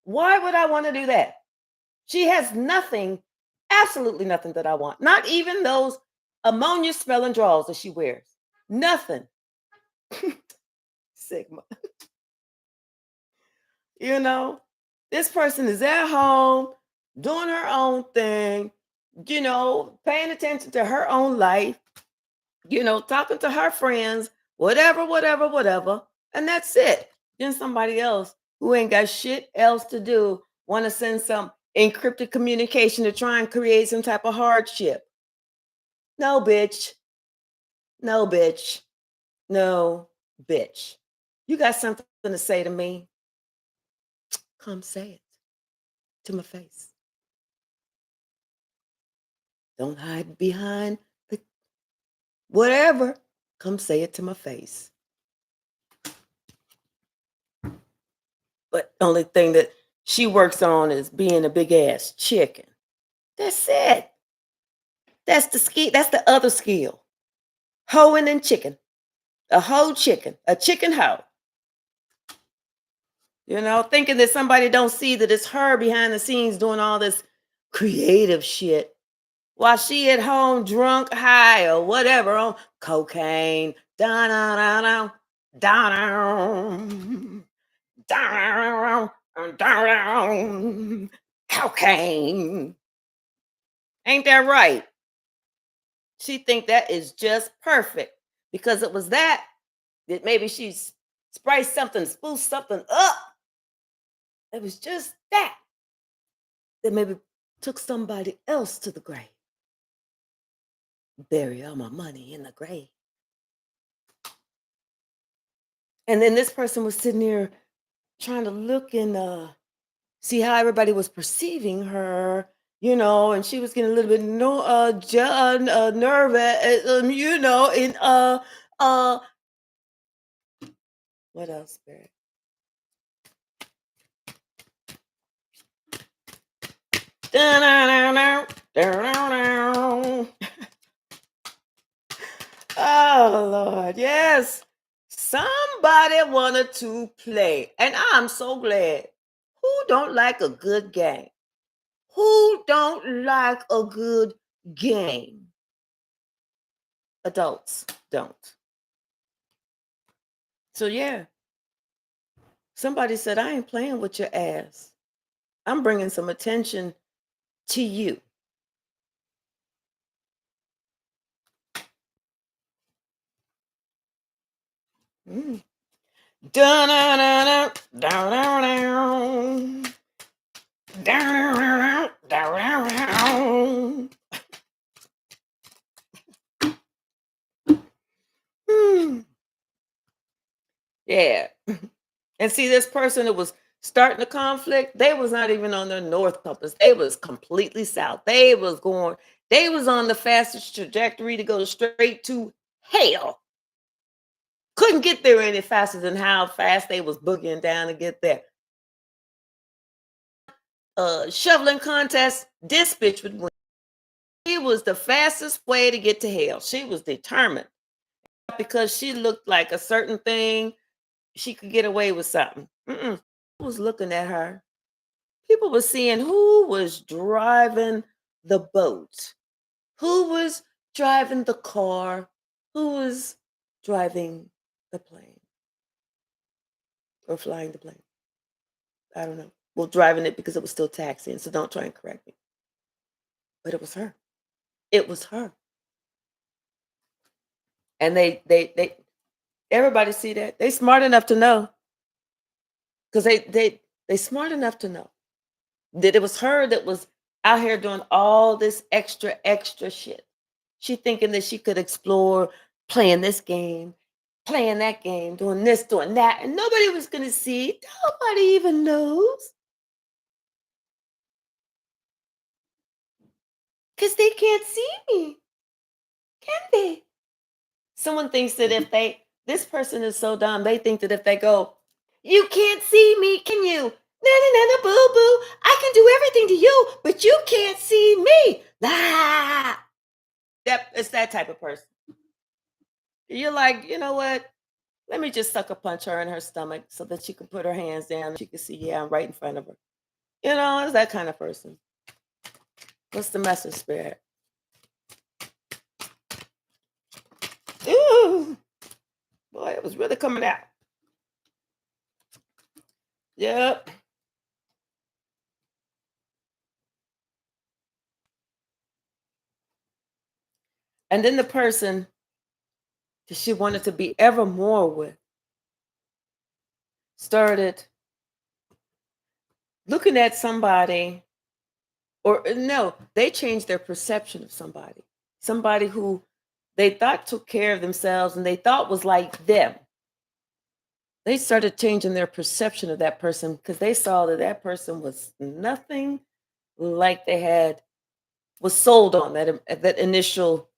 Why would I want to do that? She has nothing, absolutely nothing that I want. Not even those ammonia smelling drawers that she wears. Nothing. Sigma. You know, this person is at home doing her own thing, paying attention to her own life, talking to her friends, whatever, whatever, whatever. And that's it. Then somebody else who ain't got shit else to do want to send some encrypted communication to try and create some type of hardship. No, bitch. No, bitch. No, bitch. You got something to say to me? Come say it to my face. Don't hide behind the whatever. Come say it to my face. But the only thing that she works on is being a big ass chicken. That's it. That's the skill. That's the other skill. Hoeing and chicken. A hoe chicken. A chicken hoe. Thinking that somebody don't see that it's her behind the scenes doing all this creative shit while she at home drunk, high, or whatever on cocaine. Da-da-da-da, da-da, da-da, da-da, cocaine. Ain't that right? She think that is just perfect because it was that maybe she spiced something, spruced something up. It was just that maybe took somebody else to the grave. Bury all my money in the grave. And then this person was sitting there trying to look and see how everybody was perceiving her, and she was getting a little bit nervous, and what else, Spirit? Oh Lord, yes. Somebody wanted to play. And I'm so glad. Who don't like a good game? Who don't like a good game? Adults don't. So yeah. Somebody said, I ain't playing with your ass. I'm bringing some attention to you. Mm. Dun-dun-dun-dun, dun-dun-dun. Down, down, down. Yeah. And see, this person that was starting the conflict, they was not even on their north compass. They was completely south. They was on the fastest trajectory to go straight to hell. Couldn't get there any faster than how fast they was boogieing down to get there. Shoveling contest, this bitch would win. She was the fastest way to get to hell. She was determined. Because she looked like a certain thing, she could get away with something. People was looking at her. People were seeing who was driving the boat, who was driving the car, who was driving the plane or flying the plane. I don't know. Well, driving it because it was still taxiing, so don't try and correct me. But it was her. It was her. And they everybody see that. They smart enough to know. Because they smart enough to know that it was her that was out here doing all this extra shit. She thinking that she could explore playing this game, playing that game, doing this, doing that, and nobody was gonna see. Nobody even knows. Because they can't see me. Can they? Someone thinks that if this person is so dumb, they think that if they go, you can't see me, can you? Na na na na boo boo. I can do everything to you, but you can't see me. Nah. It's that type of person. You're like, you know what? Let me just sucker punch her in her stomach so that she can put her hands down and she can see, yeah, I'm right in front of her. It's that kind of person. What's the message, Spirit? Ooh, boy, it was really coming out. Yep. And then the person that she wanted to be ever more with started looking at somebody, or no, they changed their perception of somebody. Somebody who they thought took care of themselves and they thought was like them. They started changing their perception of that person because they saw that that person was nothing like they had was sold on that initial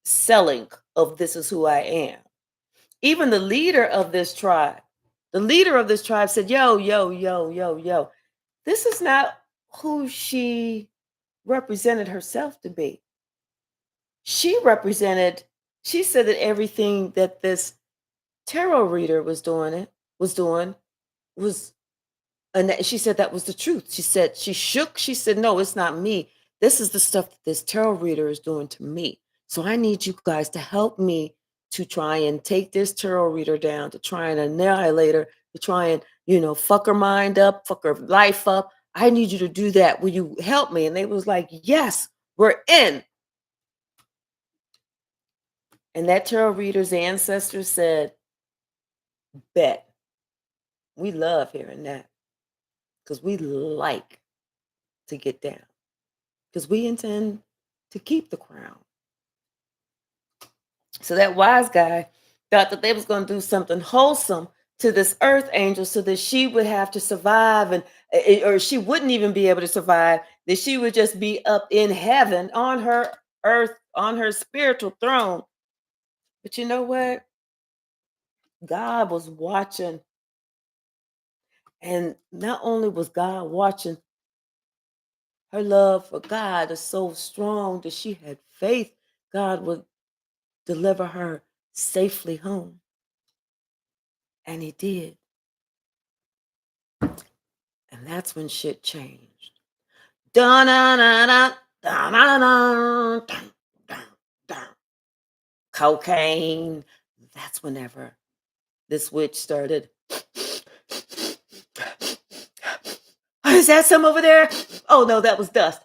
selling of this is who I am. Even the leader of this tribe said, yo, yo, yo, yo, yo, this is not who she represented herself to be. She represented, she said that everything that this tarot reader was doing was, and she said that was the truth. She said, she shook, she said, no, it's not me. This is the stuff that this tarot reader is doing to me. So I need you guys to help me to try and take this tarot reader down, to try and annihilate her, to try and, fuck her mind up, fuck her life up. I need you to do that. Will you help me? And they was like, yes, we're in. And that tarot reader's ancestors said, bet. We love hearing that because we like to get down because we intend to keep the crown. So that wise guy thought that they was going to do something wholesome to this earth angel so that she would have to survive and or she wouldn't even be able to survive, that she would just be up in heaven on her earth, on her spiritual throne. But you know what? God was watching. And not only was God watching, her love for God is so strong that she had faith God would deliver her safely home. And he did. And that's when shit changed. Dun-dun-dun-dun, dun-dun-dun, dun, dun, dun. Cocaine. That's whenever this witch started. Is that some over there? Oh no, that was dust.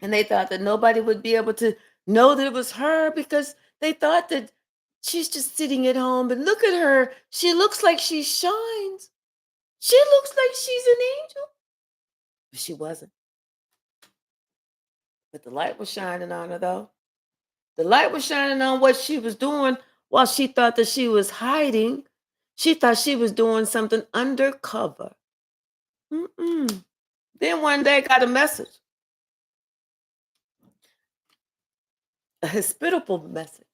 And they thought that nobody would be able to know that it was her because they thought that she's just sitting at home. But look at her. She looks like she shines. She looks like she's an angel. But she wasn't. But the light was shining on her, though. The light was shining on what she was doing while she thought that she was hiding. She thought she was doing something undercover. Mm-mm. Then one day got a message, a hospitable message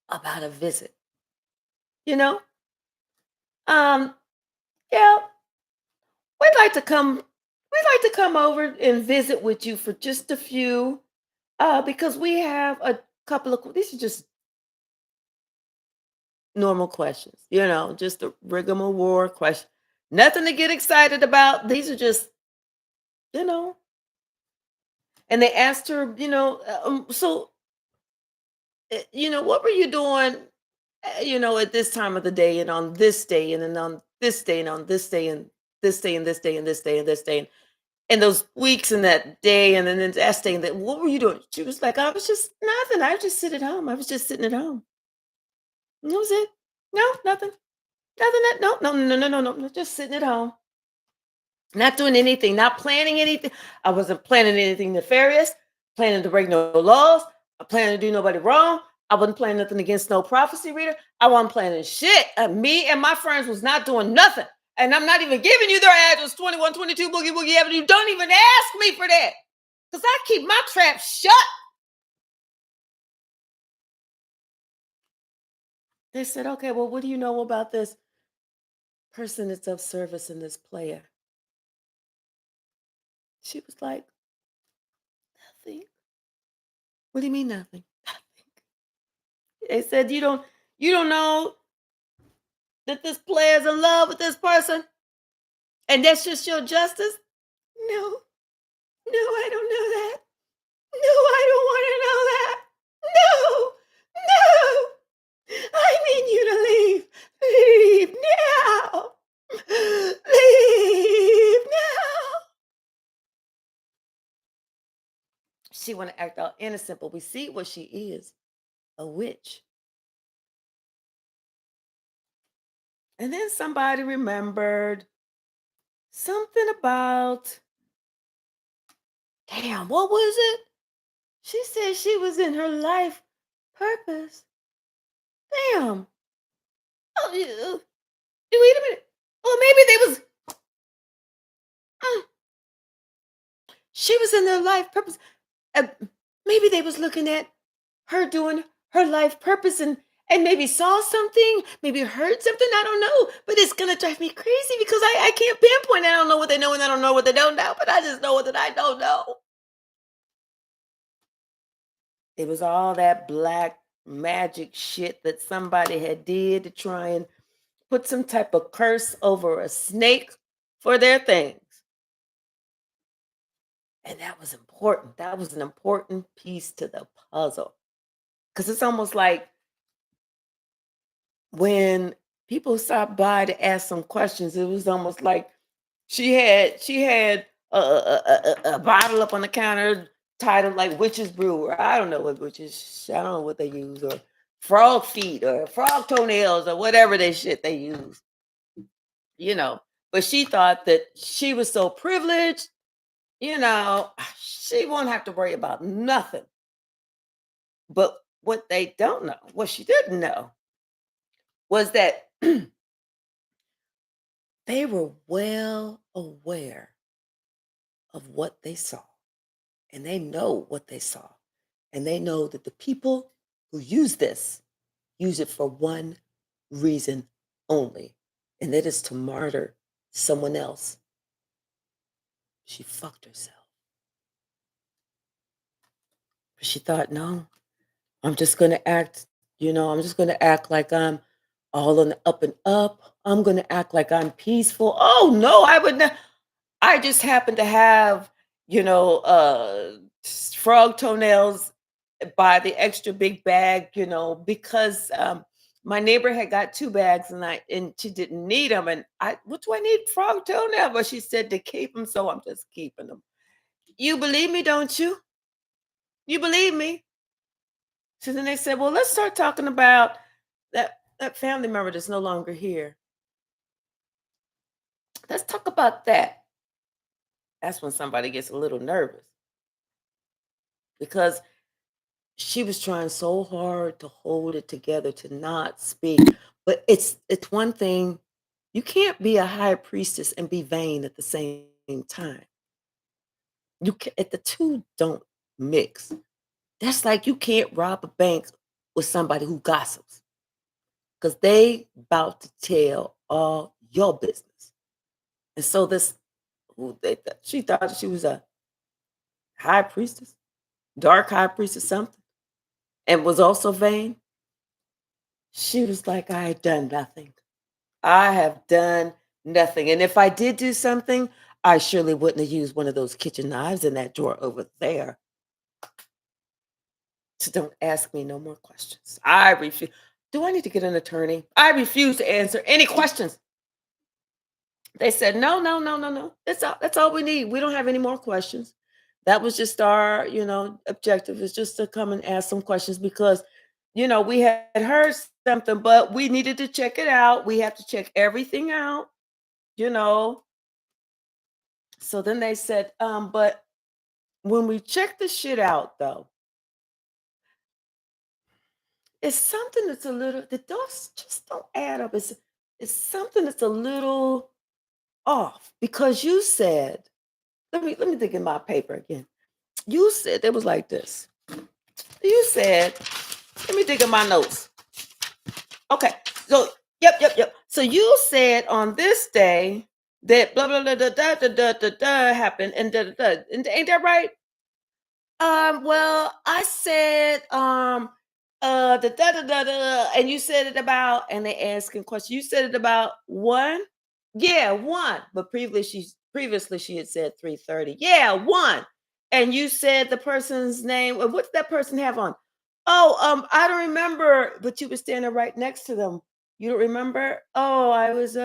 about a visit. You know, um, yeah, we'd like to come. We'd like to come over and visit with you for just a few, because we have a couple of. These are just normal questions, just a rigmarole question. Nothing to get excited about. These are just, you know. And they asked her, so, what were you doing, at this time of the day and on this day and then on this day and on this day and this day and this day and this day and this day and those weeks and that day and then that day and that, what were you doing? She was like, I was just nothing. I was just sitting at home. I was just sitting at home. And that was it. No, nothing. Nothing. No, no, no, no, no, no, no. Just sitting at home. Not doing anything, not planning anything. I wasn't planning anything nefarious, planning to break no laws. I planning to do nobody wrong. I wasn't planning nothing against no prophecy reader. I wasn't planning shit. Me and my friends was not doing nothing. And I'm not even giving you their address, 2122 Boogie Woogie Avenue. Don't even ask me for that. Because I keep my trap shut. They said, okay, well, what do you know about this person that's of service in this player? She was like, nothing. What do you mean nothing? They said, you don't know that this player's in love with this person and that's just your justice? No, no, I don't know that. No, I don't want to know that. No, no, I need you to leave. Leave now. Leave now. She want to act all innocent, but we see what she is, a witch. And then somebody remembered something about, damn, what was it? She said she was in her life purpose. Damn. Oh, wait a minute. Well, maybe they was, mm, she was in their life purpose. Uh, maybe they was looking at her doing her life purpose and maybe saw something, maybe heard something. I don't know, but it's gonna drive me crazy because I can't pinpoint. I don't know what they know and I don't know what they don't know, but I just know what I don't know. It was all that black magic shit that somebody had did to try and put some type of curse over a snake for their things. And that was important. That was an important piece to the puzzle. Because it's almost like when people stopped by to ask some questions, it was almost like she had a bottle up on the counter titled like witch's brew, or I don't know what witches, I don't know what they use, or frog feet or frog toenails or whatever they shit they use, you know. But she thought that she was so privileged, she won't have to worry about nothing. But what they don't know, what she didn't know, was that they were well aware of what they saw, and they know what they saw, and they know that the people who use it for one reason only, and that is to martyr someone else. She fucked herself. But she thought, no, I'm just going to act, I'm just going to act like I'm all on the up and up. I'm going to act like I'm peaceful. Oh, no, I would not. I just happen to have, frog toenails by the extra big bag, because my neighbor had got two bags and she didn't need them. And what do I need frog toenail? But she said to keep them, so I'm just keeping them. You believe me, don't you? You believe me? So then they said, well, let's start talking about that family member that's no longer here. Let's talk about that. That's when somebody gets a little nervous because she was trying so hard to hold it together to not speak. But it's one thing, you can't be a high priestess and be vain at the same time. The two don't mix. That's like you can't rob a bank with somebody who gossips because they about to tell all your business. And so she thought she was a high priestess, dark high priestess, something, and was also vain. She was like, I had done nothing. I have done nothing. And if I did do something, I surely wouldn't have used one of those kitchen knives in that drawer over there. So don't ask me no more questions. I refuse. Do I need to get an attorney? I refuse to answer any questions. They said, no, no, no, no, no. That's all we need. We don't have any more questions. That was just our, objective is just to come and ask some questions because, we had heard something, but we needed to check it out. We have to check everything out, you know. So then they said, but when we check the shit out though, it's something that's a little the dots just don't add up. It's something that's a little off because you said, let me think in my paper again. You said it was like this. You said, let me dig in my notes. Okay. So, yep. So you said on this day that blah blah blah da da da da da da happened and da da da. And ain't that right? Well, I said and you said it about, and they asking questions. You said it about one? Yeah, one. But previously she had said 3:30. Yeah, one. And you said the person's name. What did that person have on? Oh, I don't remember, but you were standing right next to them. You don't remember? Oh, I was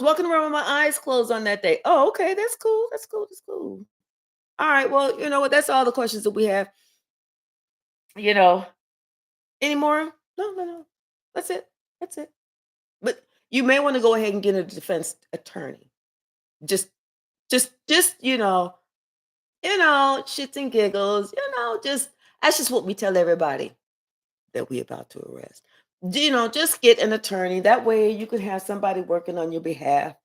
walking around with my eyes closed on that day. Oh, okay, that's cool. That's cool. That's cool. All right. Well, you know what? That's all the questions that we have. You know, anymore? No, no, no. That's it. That's it. But you may want to go ahead and get a defense attorney. Just, shits and giggles. Just that's just what we tell everybody that we about to arrest. Just get an attorney. That way you can have somebody working on your behalf.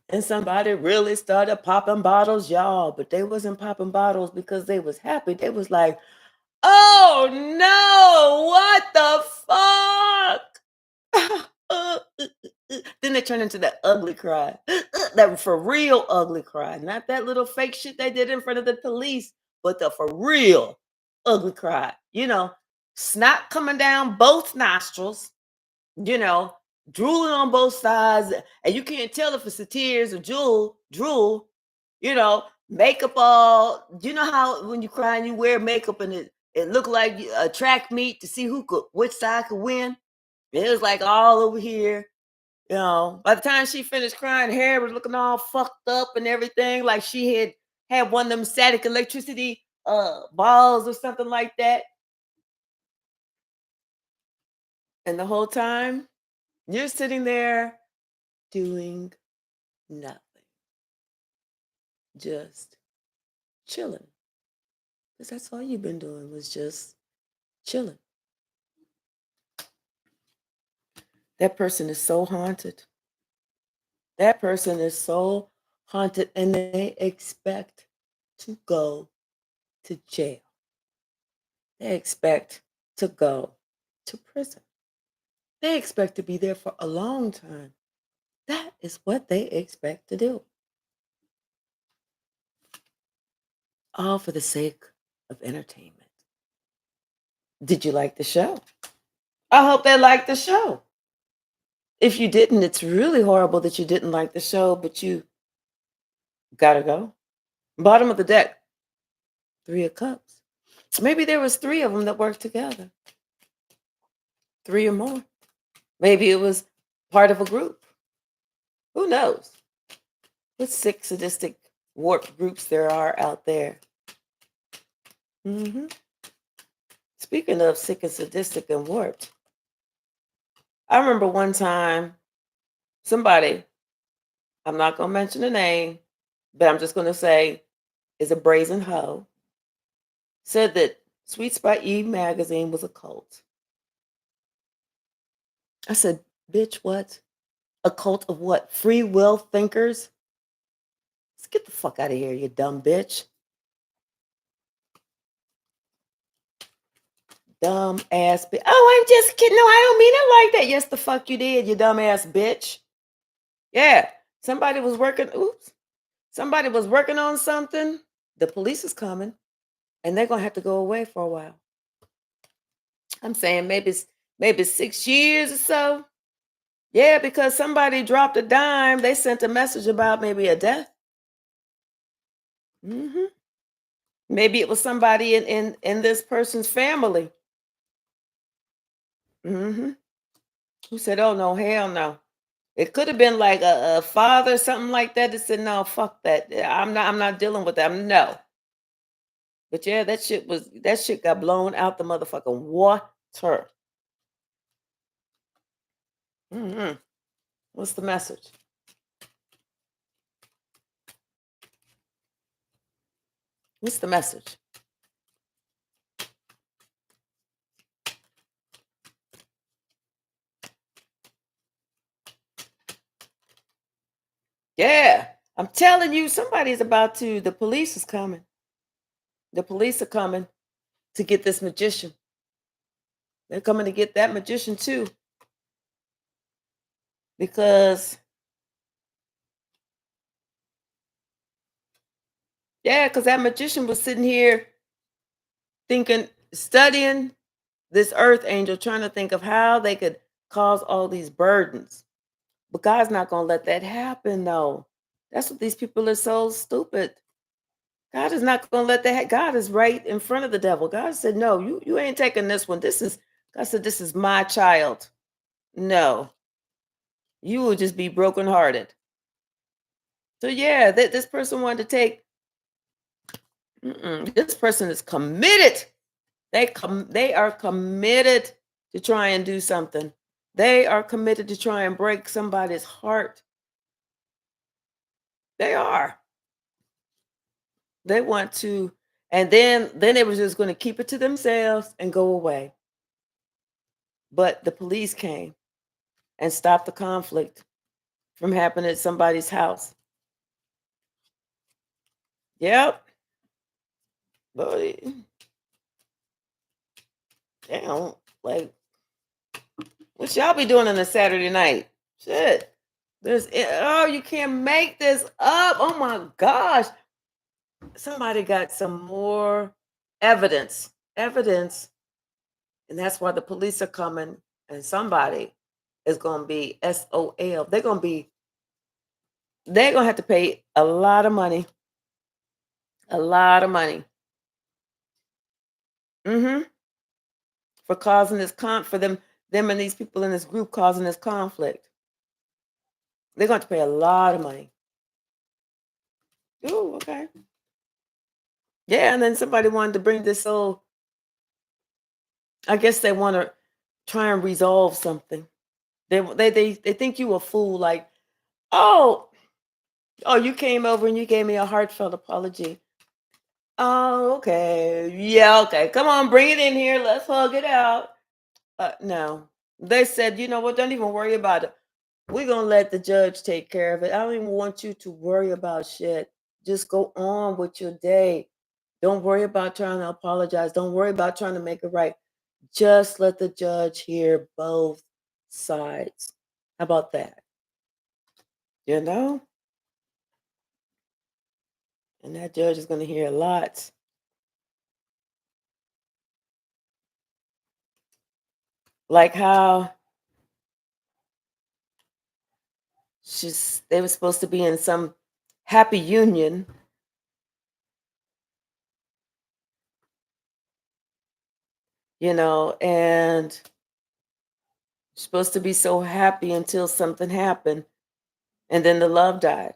And somebody really started popping bottles, y'all. But they wasn't popping bottles because they was happy. They was like, "Oh no, what the fuck?" Then they turn into that ugly cry. That for real ugly cry. Not that little fake shit they did in front of the police, but the for real ugly cry. Snot coming down both nostrils, you know, drooling on both sides, and you can't tell if it's the tears or drool, makeup all. You know how when you cry and you wear makeup and it looked like a track meet to see which side could win. It was like all over here. By the time she finished crying, hair was looking all fucked up and everything, like she had one of them static electricity balls or something like that. And the whole time you're sitting there doing nothing, just chilling. Because that's all you've been doing was just chilling. That person is so haunted. That person is so haunted, and they expect to go to jail. They expect to go to prison. They expect to be there for a long time. That is what they expect to do. All for the sake of entertainment. Did you like the show? I hope they liked the show. If you didn't, it's really horrible that you didn't like the show, but you gotta go. Bottom of the deck, 3 of Cups. Maybe there was 3 of them that worked together. 3 or more. Maybe it was part of a group. Who knows? What sick, sadistic, warped groups there are out there. hmm Speaking of sick and sadistic and warped, I remember one time somebody, I'm not going to mention the name, but I'm just going to say is a brazen hoe, said that Sweet Spot E magazine was a cult. I said, bitch, what? A cult of what? Free will thinkers? Let's get the fuck out of here, you dumb bitch. Dumb ass bitch. Oh, I'm just kidding. No, I don't mean it like that. Yes, the fuck you did, you dumb ass bitch. Yeah. Somebody was working. Oops. Somebody was working on something. The police is coming, and they're gonna have to go away for a while. I'm saying maybe 6 years or so. Yeah, because somebody dropped a dime. They sent a message about maybe a death. hmm Maybe it was somebody in this person's family. hmm Who said, "Oh no, hell no." It could have been like a father, something like that said, "No, fuck that. I'm not dealing with that. No." But yeah, that shit got blown out the motherfucking water. hmm What's the message? What's the message? Yeah, I'm telling you, somebody's about to. The police is coming. The police are coming to get this magician. They're coming to get that magician too. Because, yeah, because that magician was sitting here thinking, studying this earth angel, trying to think of how they could cause all these burdens. But God's not going to let that happen, though. That's what these people are so stupid. God is not going to let that. God is right in front of the devil. God said, "No, you ain't taking this one. This is." God said, "This is my child. No, you will just be brokenhearted." So yeah, this person wanted to take. This person is committed. They are committed to try and do something. They are committed to try and break somebody's heart. They are. They want to, and then they were just going to keep it to themselves and go away. But the police came and stopped the conflict from happening at somebody's house. Yep. But damn, like what y'all be doing on a Saturday night? Shit. Oh, you can't make this up. Oh my gosh. Somebody got some more evidence. Evidence. And that's why the police are coming. And somebody is gonna be SOL. They're gonna have to pay a lot of money. A lot of money. Hmm. For causing this for them and these people in this group causing this conflict. They're going to pay a lot of money. Oh, okay. Yeah, and then somebody wanted to bring this whole. I guess they want to try and resolve something. They think you a fool. Like, oh, oh, you came over and you gave me a heartfelt apology. Oh, okay. Yeah, okay. Come on, bring it in here. Let's hug it out. No. They said, you know what? Don't even worry about it. We're going to let the judge take care of it. I don't even want you to worry about shit. Just go on with your day. Don't worry about trying to apologize. Don't worry about trying to make it right. Just let the judge hear both sides. How about that? You know? And that judge is going to hear lots. Like how they were supposed to be in some happy union, and supposed to be so happy until something happened and then the love died.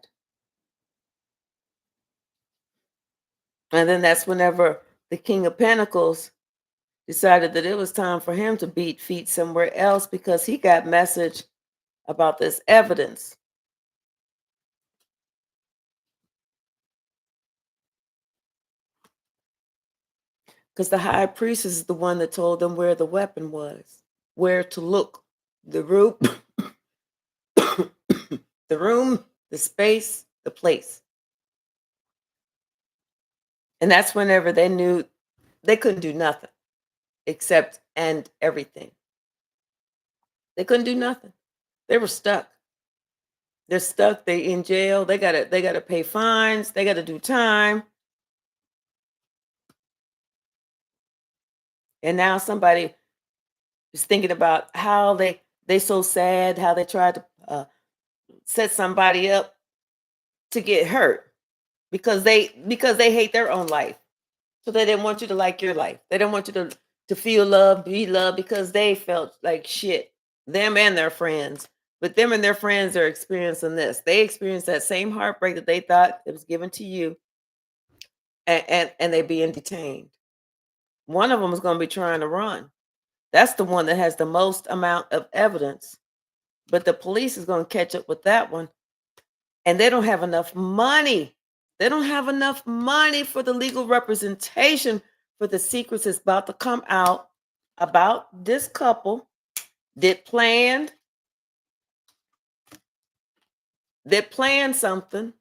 And then that's whenever the King of Pentacles decided that it was time for him to beat feet somewhere else because he got message about this evidence. Because the high priest is the one that told them where the weapon was, where to look, the room, the room, the space, the place. And that's whenever they knew they couldn't do nothing except end everything. They couldn't do nothing. They were stuck. They're stuck. They in jail. They gotta pay fines. They gotta do time. And now somebody is thinking about how they so sad, how they tried to set somebody up to get hurt because they hate their own life. So they didn't want you to like your life. They didn't want you to feel love, be loved because they felt like shit. Them and their friends. But them and their friends are experiencing this. They experienced that same heartbreak that they thought it was given to you, and they being detained. One of them is going to be trying to run. That's the one that has the most amount of evidence. But the police is going to catch up with that one. And they don't have enough money. They don't have enough money for the legal representation for the secrets that's about to come out about this couple that planned something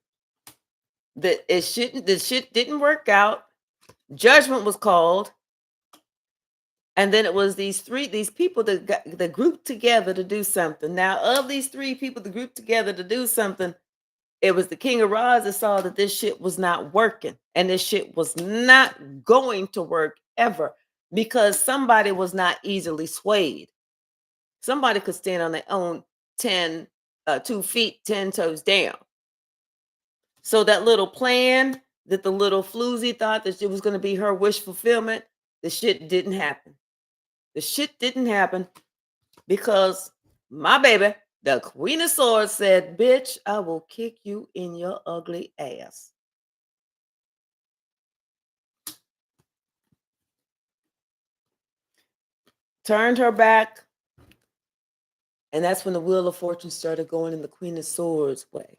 that shit didn't work out. Judgment was called. And then it was these people that grouped together to do something. Now, of these three people that grouped together to do something, it was the King of Rods that saw that this shit was not working and this shit was not going to work ever, because somebody was not easily swayed. Somebody could stand on their own 2 feet, 10 toes down. So that little plan that the little floozy thought that it was going to be her wish fulfillment, the shit didn't happen. The shit didn't happen because my baby, the Queen of Swords, said, "Bitch, I will kick you in your ugly ass." Turned her back, and that's when the Wheel of Fortune started going in the Queen of Swords way.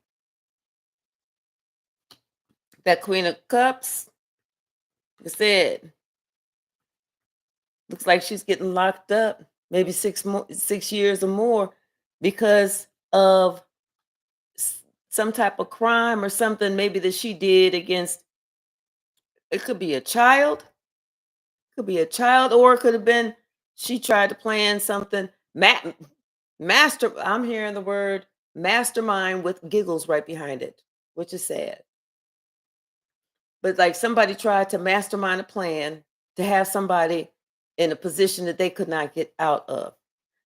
That Queen of Cups, like I said, looks like she's getting locked up, maybe 6 years or more, because of some type of crime or something maybe that she did against. It could be a child, or it could have been she tried to plan something. Master, I'm hearing the word mastermind with giggles right behind it, which is sad. But like somebody tried to mastermind a plan to have somebody in a position that they could not get out of.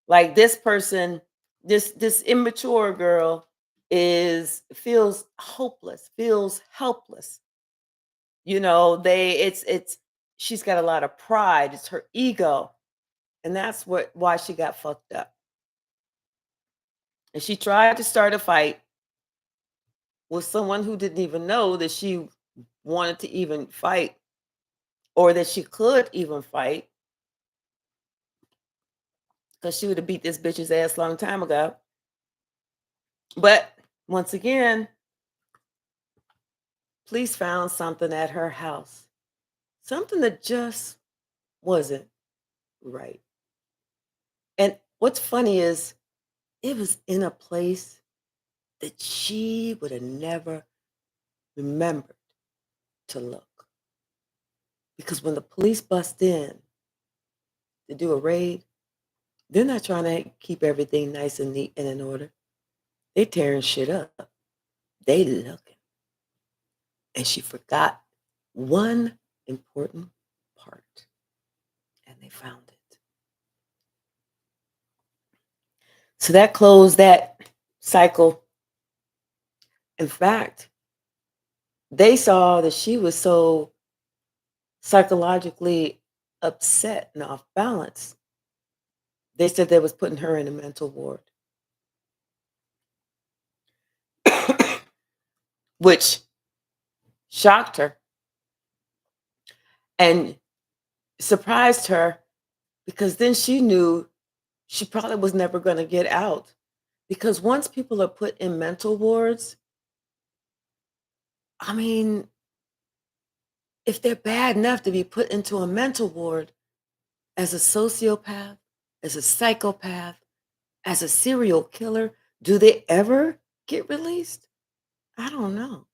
Like this person, this immature girl feels hopeless, feels helpless. It's she's got a lot of pride. It's her ego, and that's why she got fucked up. And she tried to start a fight with someone who didn't even know that she wanted to even fight, or that she could even fight, because she would have beat this bitch's ass long time ago. But once again, police found something at her house, something that just wasn't right. And what's funny is it was in a place that she would have never remembered to look. Because when the police bust in to do a raid, they're not trying to keep everything nice and neat and in order. They tearing shit up. They looking. And she forgot one important part. And they found it. So that closed that cycle. In fact, they saw that she was so psychologically upset and off balance. They said they was putting her in a mental ward, which shocked her and surprised her, because then she knew she probably was never going to get out. Because once people are put in mental wards, I mean, if they're bad enough to be put into a mental ward as a sociopath, as a psychopath, as a serial killer, do they ever get released? I don't know.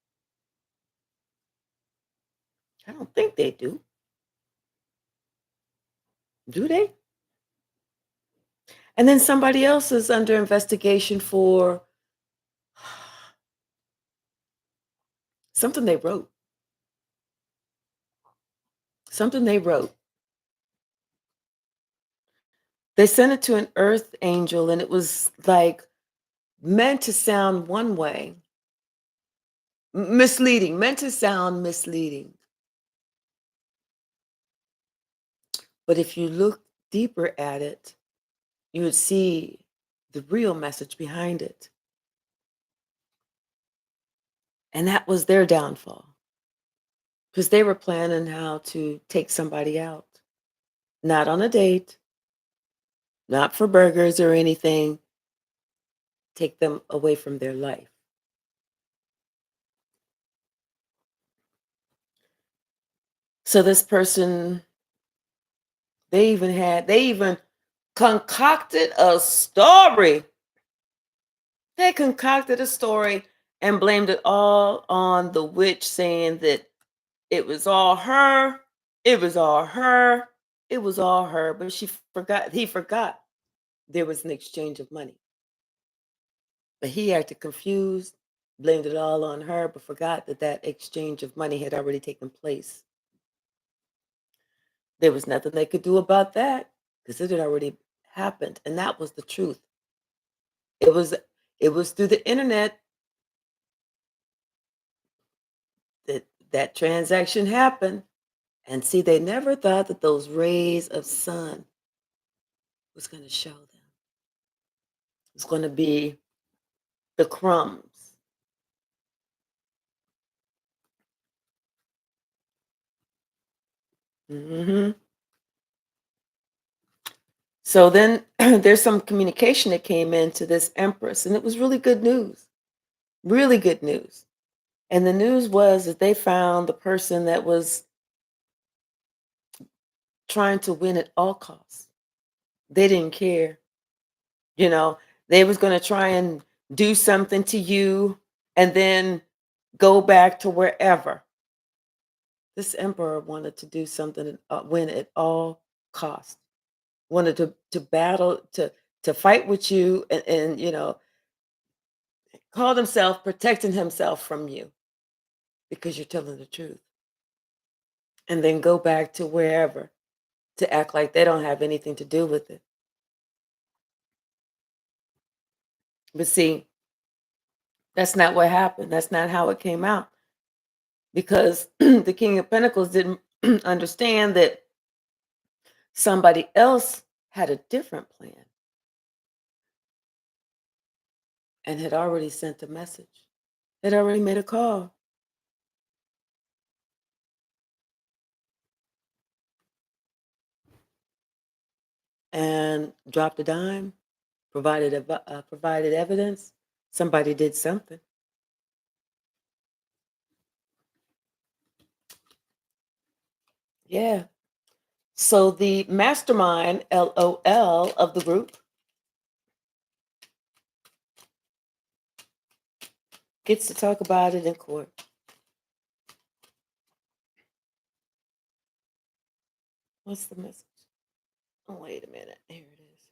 I don't think they do. Do they? And then somebody else is under investigation for something they wrote. Something they wrote. They sent it to an earth angel, and it was like meant to sound one way, misleading, meant to sound misleading. But if you look deeper at it, you would see the real message behind it. And that was their downfall, because they were planning how to take somebody out, not on a date, not for burgers or anything, take them away from their life. So this person, they even concocted a story. They concocted a story and blamed it all on the witch, saying that it was all her, it was all her, it was all her. But he forgot there was an exchange of money. But he acted confused, blamed it all on her, but forgot that that exchange of money had already taken place. There was nothing they could do about that because it had already happened, and that was the truth. It was it was through the internet that that transaction happened. And see, they never thought that those rays of sun was going to show them. It's going to be the crumbs. Hmm. So then there's some communication that came into this empress, and it was really good news. Really good news. And the news was that they found the person that was trying to win at all costs. They didn't care. You know, they was going to try and do something to you and then go back to wherever. This emperor wanted to do something and win at all costs. Wanted to battle to fight with you and called himself protecting himself from you because you're telling the truth. And then go back to wherever to act like they don't have anything to do with it. But see, that's not what happened. That's not how it came out because the King of Pentacles didn't understand that somebody else had a different plan and had already sent a message, had already made a call. And dropped a dime, provided evidence. Somebody did something. Yeah. So the mastermind, LOL, of the group gets to talk about it in court. What's the message? Oh, wait a minute. Here it is.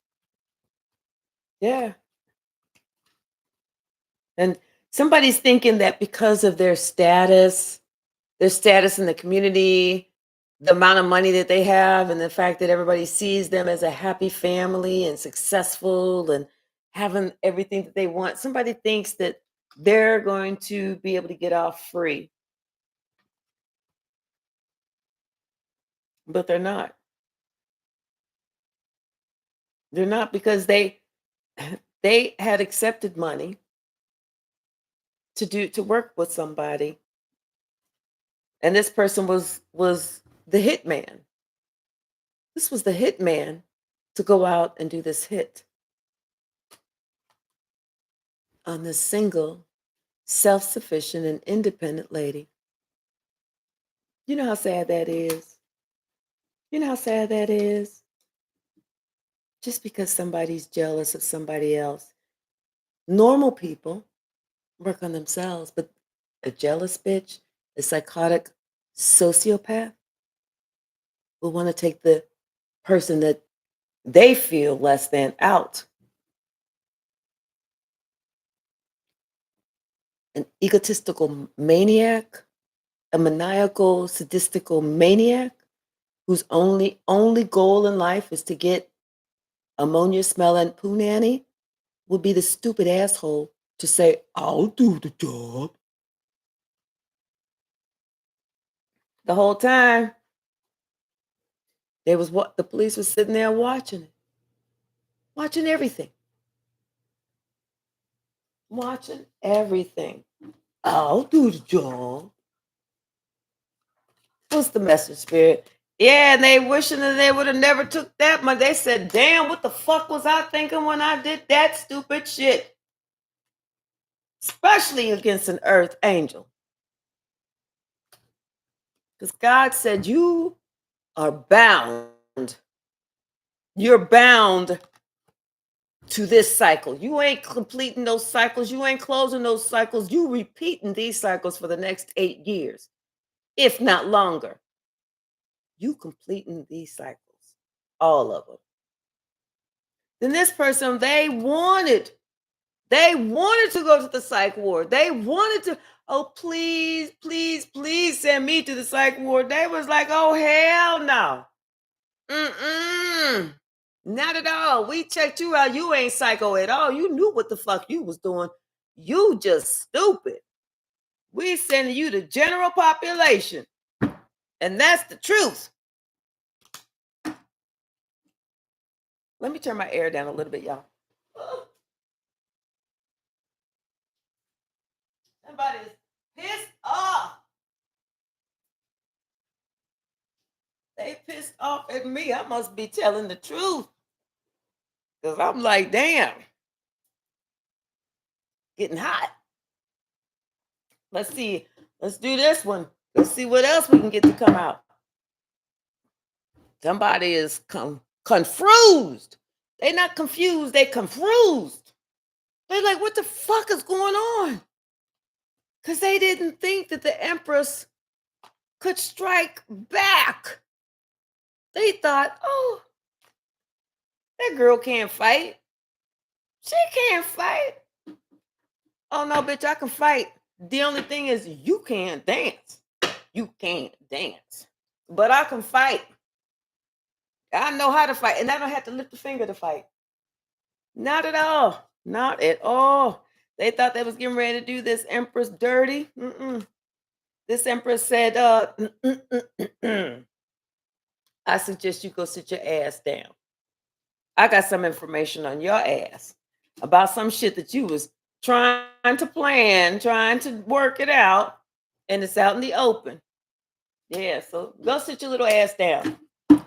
Yeah. And somebody's thinking that because of their status in the community, the amount of money that they have, and the fact that everybody sees them as a happy family and successful and having everything that they want, somebody thinks that they're going to be able to get off free, but they're not. They're not because they they had accepted money to work with somebody, and this person was the hitman. This was the hitman to go out and do this hit on this single, self-sufficient, and independent lady. You know how sad that is? You know how sad that is? Just because somebody's jealous of somebody else. Normal people work on themselves, but a jealous bitch, a psychotic sociopath will want to take the person that they feel less than out. An egotistical maniac, a maniacal, sadistical maniac whose only goal in life is to get ammonia smelling poo nanny would be the stupid asshole to say, I'll do the job. The whole time, there was what the police was sitting there watching it, watching everything, watching everything. I'll do the job. What's the message, Spirit? Yeah, and they wishing that they would have never took that money. They said, damn, what the fuck was I thinking when I did that stupid shit? Especially against an earth angel. Because God said, you are bound. You're bound to this cycle. You ain't completing those cycles. You ain't closing those cycles. You repeating these cycles for the next 8 years, if not longer. You completing these cycles, all of them. Then this person, they wanted to go to the psych ward. They wanted to, oh, please, please, please send me to the psych ward. They was like, oh, hell no. Mm-mm. Not at all. We checked you out. You ain't psycho at all. You knew what the fuck you was doing. You just stupid. We sending you the general population. And that's the truth. Let me turn my air down a little bit, y'all. Somebody's pissed off. They pissed off at me. I must be telling the truth. Because I'm like, damn. Getting hot. Let's see. Let's do this one. Let's see what else we can get to come out. Somebody is confused. They not confused. They confused. They're like, what the fuck is going on? Because they didn't think that the Empress could strike back. They thought, oh, that girl can't fight. She can't fight. Oh, no, bitch, I can fight. The only thing is you can't dance. You can't dance. But I can fight. I know how to fight. And I don't have to lift a finger to fight. Not at all. Not at all. They thought they was getting ready to do this Empress dirty. This Empress said, I suggest you go sit your ass down. I got some information on your ass about some shit that you was trying to plan, trying to work it out, and it's out in the open. Yeah, so go sit your little ass down.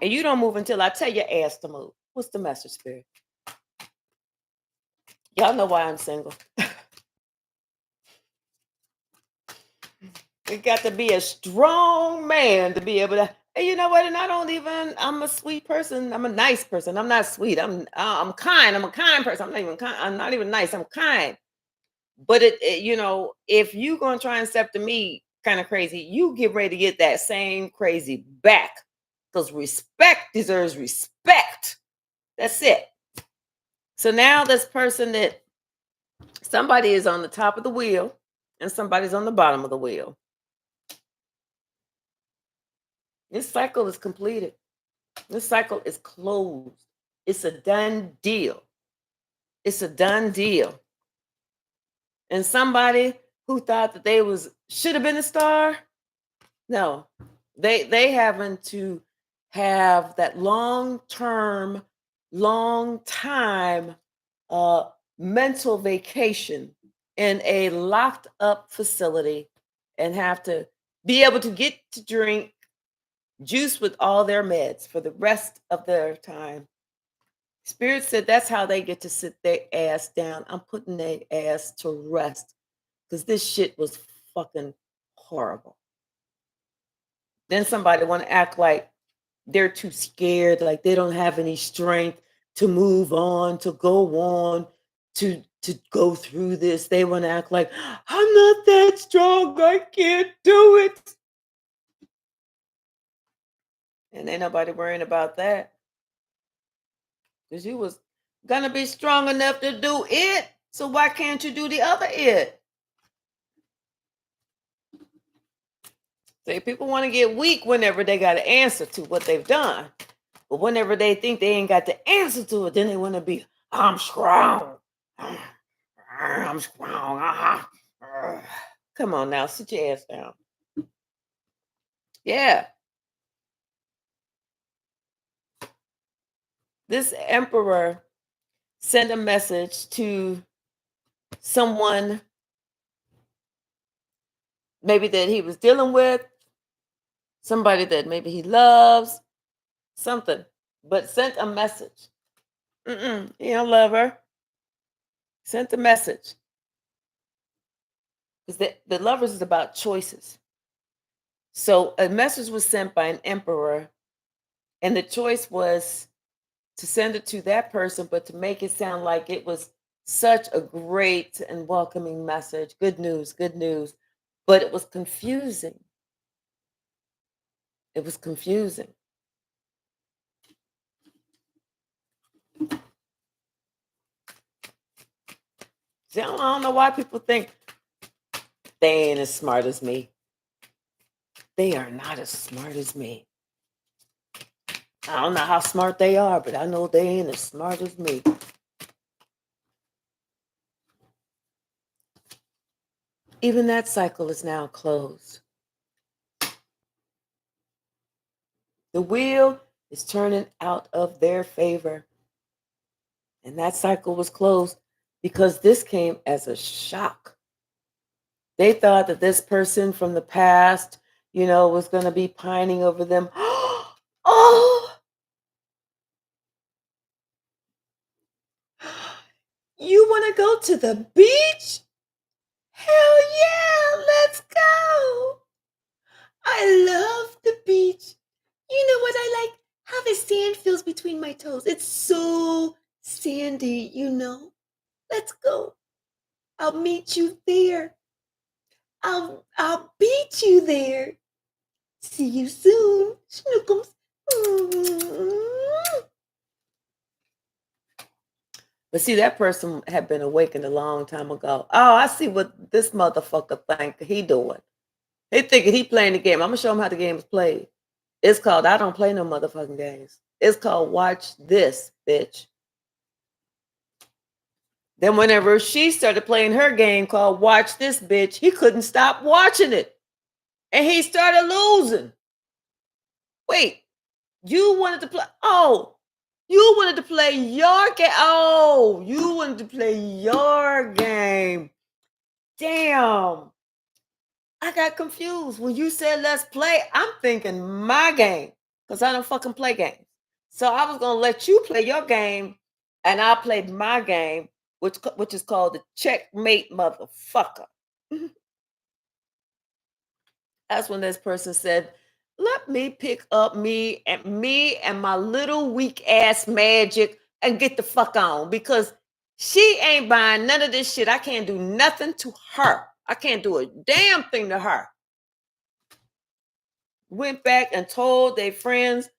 And you don't move until I tell your ass to move. What's the message, Spirit? Y'all know why I'm single. You got to be a strong man to be able to. And you know what? And I'm a sweet person. I'm a nice person. I'm not sweet. I'm kind. I'm a kind person. I'm not even kind. I'm not even nice. I'm kind. But if you gonna try and step to me kind of crazy, you get ready to get that same crazy back. Because respect deserves respect. That's it. So now this person that somebody is on the top of the wheel and somebody's on the bottom of the wheel. This cycle is completed. This cycle is closed. It's a done deal. It's a done deal. And somebody who thought that they should have been a star, no, they having to have that long-term, long-time mental vacation in a locked up facility and have to be able to get to drink juice with all their meds for the rest of their time. Spirit said that's how they get to sit their ass down. I'm putting their ass to rest because this shit was fucking horrible. Then somebody want to act like they're too scared, like they don't have any strength to move on, to go on, to go through this. They want to act like, I'm not that strong, I can't do it. And ain't nobody worrying about that. Because you was gonna be strong enough to do it. So why can't you do the other it? See, people want to get weak whenever they got an answer to what they've done. But whenever they think they ain't got the answer to it, then they want to be, I'm strong. I'm strong. Come on now, sit your ass down. Yeah. This emperor sent a message to someone maybe that he was dealing with, somebody that maybe he loves, something, but sent a message. He don't love her. Sent a message. Because the lovers is about choices. So a message was sent by an emperor, and the choice was to send it to that person, but to make it sound like it was such a great and welcoming message. Good news, good news. But it was confusing. It was confusing. See, I don't know why people think they ain't as smart as me. They are not as smart as me. I don't know how smart they are, but I know they ain't as smart as me. Even that cycle is now closed. The wheel is turning out of their favor. And that cycle was closed because this came as a shock. They thought that this person from the past, was going to be pining over them. Oh, you want to go to the beach? Hell yeah, let's go. I love the beach. You know what I like? How the sand feels between my toes. It's so sandy, Let's go. I'll meet you there. I'll beat you there. See you soon. Snookums. But see, that person had been awakened a long time ago. Oh, I see what this motherfucker think he doing. He thinking he playing the game. I'm gonna show him how the game is played. It's called I don't play no motherfucking games. It's called watch this, bitch. Then whenever she started playing her game called watch this, bitch, he couldn't stop watching it. And he started losing. Wait, you wanted to play? Oh, you wanted to play your game. Oh, you wanted to play your game. Damn. I got confused. When you said let's play, I'm thinking my game. Because I don't fucking play games. So I was gonna let you play your game, and I played my game, which is called the checkmate, motherfucker. That's when this person said, "Let me pick up me and my little weak ass magic and get the fuck on because she ain't buying none of this shit. I can't do nothing to her. I can't do a damn thing to her." Went back and told their friends,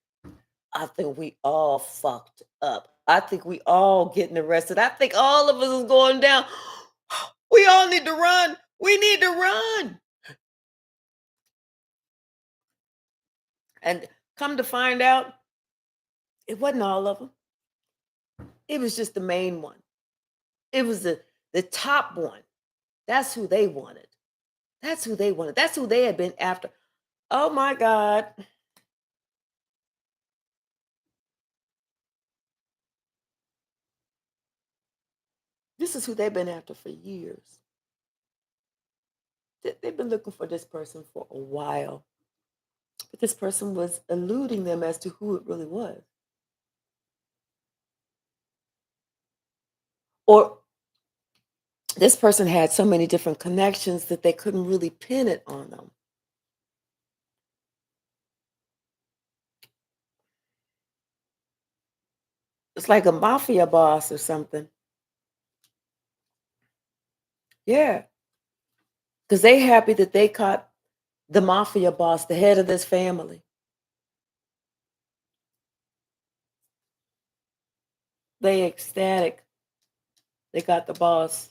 I think we all fucked up. I think we all getting arrested. I think all of us is going down. We all need to run. We need to run. And come to find out, it wasn't all of them. It was just the main one. It was the top one. That's who they wanted. That's who they wanted. That's who they had been after. Oh my God. This is who they've been after for years. They've been looking for this person for a while. But this person was eluding them as to who it really was. Or this person had so many different connections that they couldn't really pin it on them. It's like a mafia boss or something. Yeah. Because they happy that they caught the mafia boss, the head of this family. They ecstatic. They got the boss,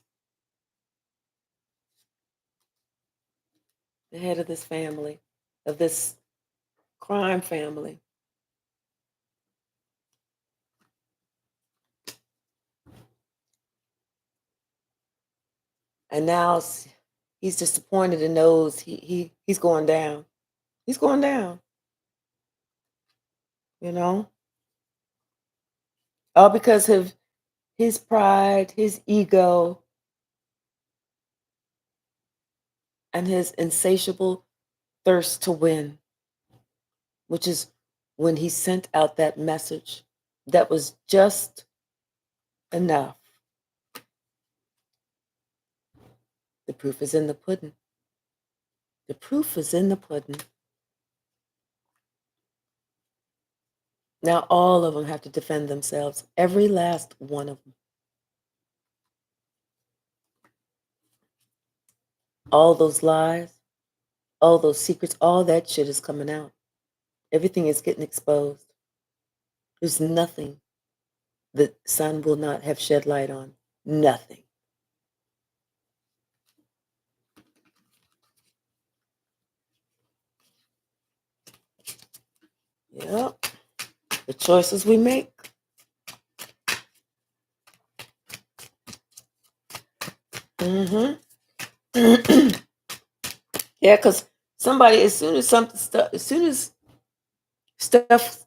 the head of this family, of this crime family. And now he's disappointed and knows he's going down. He's going down, you know? All because of his pride, his ego, and his insatiable thirst to win, which is when he sent out that message that was just enough. The proof is in the pudding. The proof is in the pudding. Now all of them have to defend themselves, every last one of them. All those lies, all those secrets, all that shit is coming out. Everything is getting exposed. There's nothing the sun will not have shed light on. Nothing. Yep. The choices we make. Mm-hmm. Yeah, because somebody, as soon as stuff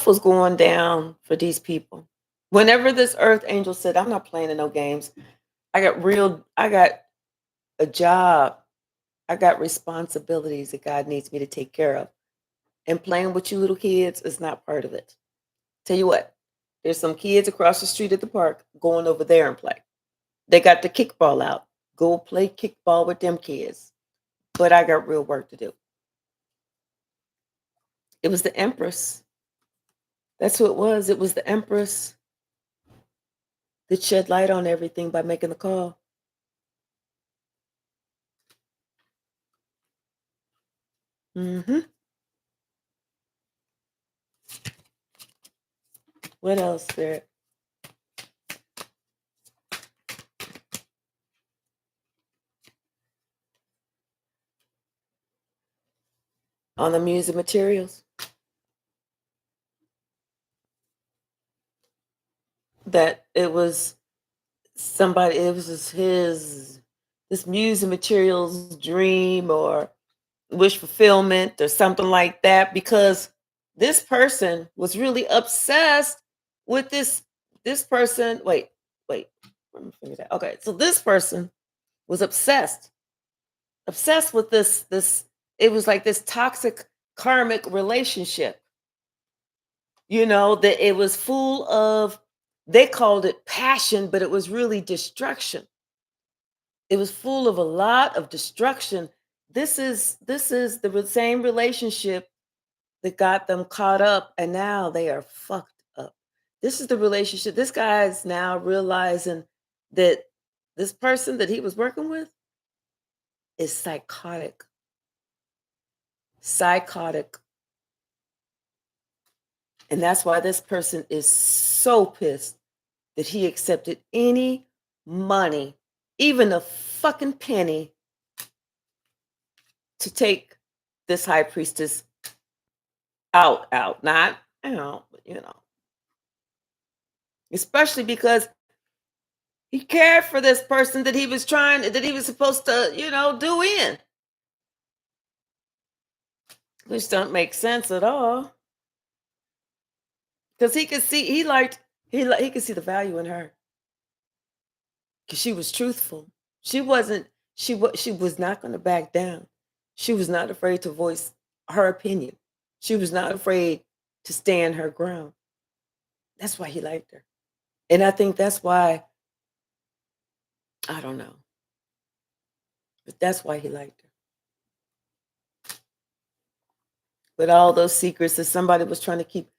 was going down for these people, whenever this earth angel said, "I'm not playing in no games. I got a job. I got responsibilities that God needs me to take care of. And playing with you little kids is not part of it." Tell you what, there's some kids across the street at the park going over there and play. They got the kickball out. Go play kickball with them kids. But I got real work to do. It was the Empress. That's who it was. It was the Empress that shed light on everything by making the call. Mm-hmm. What else, Spirit? On the music materials? That it was somebody, it was just this music materials dream or wish fulfillment or something like that, because this person was really obsessed with this person. Wait, let me figure that. Okay, so this person was obsessed with this. It was like this toxic karmic relationship. That it was full of. They called it passion, but it was really destruction. It was full of a lot of destruction. This is the same relationship that got them caught up, and now they are fucked up. This is the relationship. This guy is now realizing that this person that he was working with is psychotic. Psychotic. And that's why this person is so pissed that he accepted any money, even a fucking penny, to take this high priestess out. Not, especially because he cared for this person that he was supposed to, do in. Which don't make sense at all. Because he could see, he could see the value in her. Because she was truthful. She was not going to back down. She was not afraid to voice her opinion. She was not afraid to stand her ground. That's why he liked her. And I think that's why, I don't know, but that's why he liked her. But all those secrets that somebody was trying to keep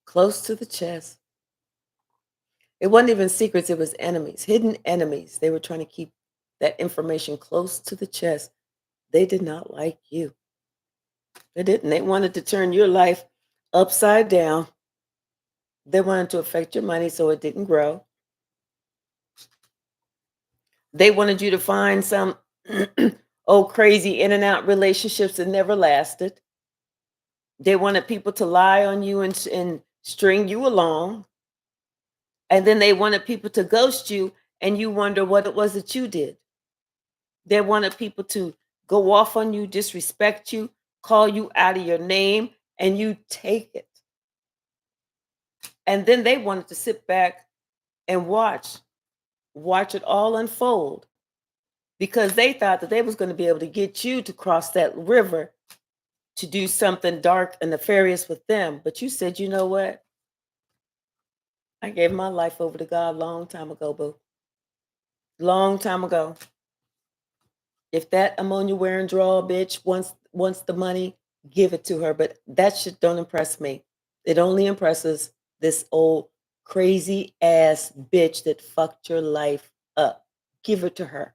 close to the chest. It wasn't even secrets, it was enemies, hidden enemies. They were trying to keep that information close to the chest. They did not like you. They didn't. They wanted to turn your life upside down. They wanted to affect your money so it didn't grow. They wanted you to find some old crazy in and out relationships that never lasted. They wanted people to lie on you and string you along. And then they wanted people to ghost you and you wonder what it was that you did. They wanted people to go off on you, disrespect you, call you out of your name, and you take it. And then they wanted to sit back and watch it all unfold, because they thought that they was going to be able to get you to cross that river to do something dark and nefarious with them. But you said, you know what? I gave my life over to God long time ago, boo. Long time ago. If that ammonia wearing draw bitch wants the money, give it to her. But that shit don't impress me. It only impresses this old crazy ass bitch that fucked your life up. Give it to her.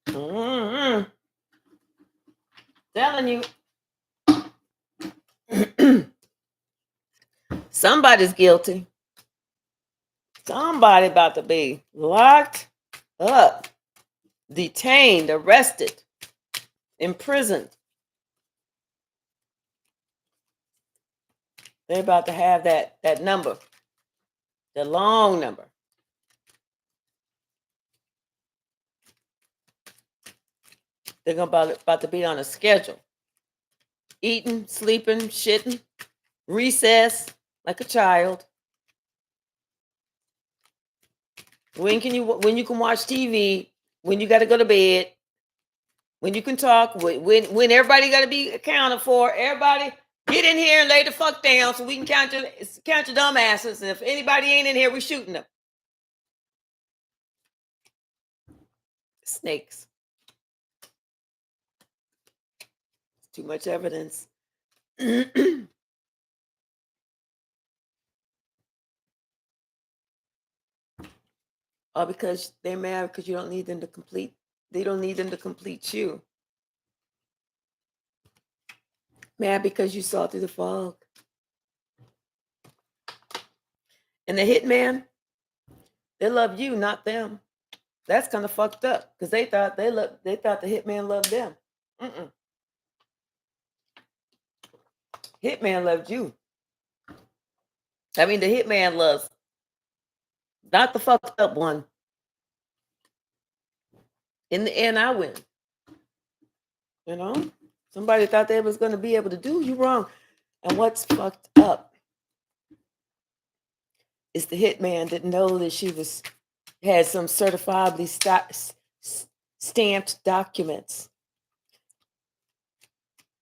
Mm-hmm. Telling you. Somebody's guilty. Somebody about to be locked up, detained, arrested. imprisoned. They're about to have that number, the long number. They're about to be on a schedule. Eating, sleeping, shitting, recess like a child. When you can watch TV, when you got to go to bed, when you can talk, when everybody got to be accounted for. Everybody get in here and lay the fuck down so we can count your dumb asses. And if anybody ain't in here, we shooting them. Snakes. Too much evidence. Or because they're mad because you don't need them to complete. They don't need them to complete you. Mad because you saw through the fog. And the hitman, they love you, not them. That's kind of fucked up because they thought the hitman loved them. Mm-mm. Hitman loved you. I mean, the hitman loves not the fucked up one. In the end, I win. You know, somebody thought they was going to be able to do you wrong. And what's fucked up is the hitman didn't know that she had some certifiably stamped documents.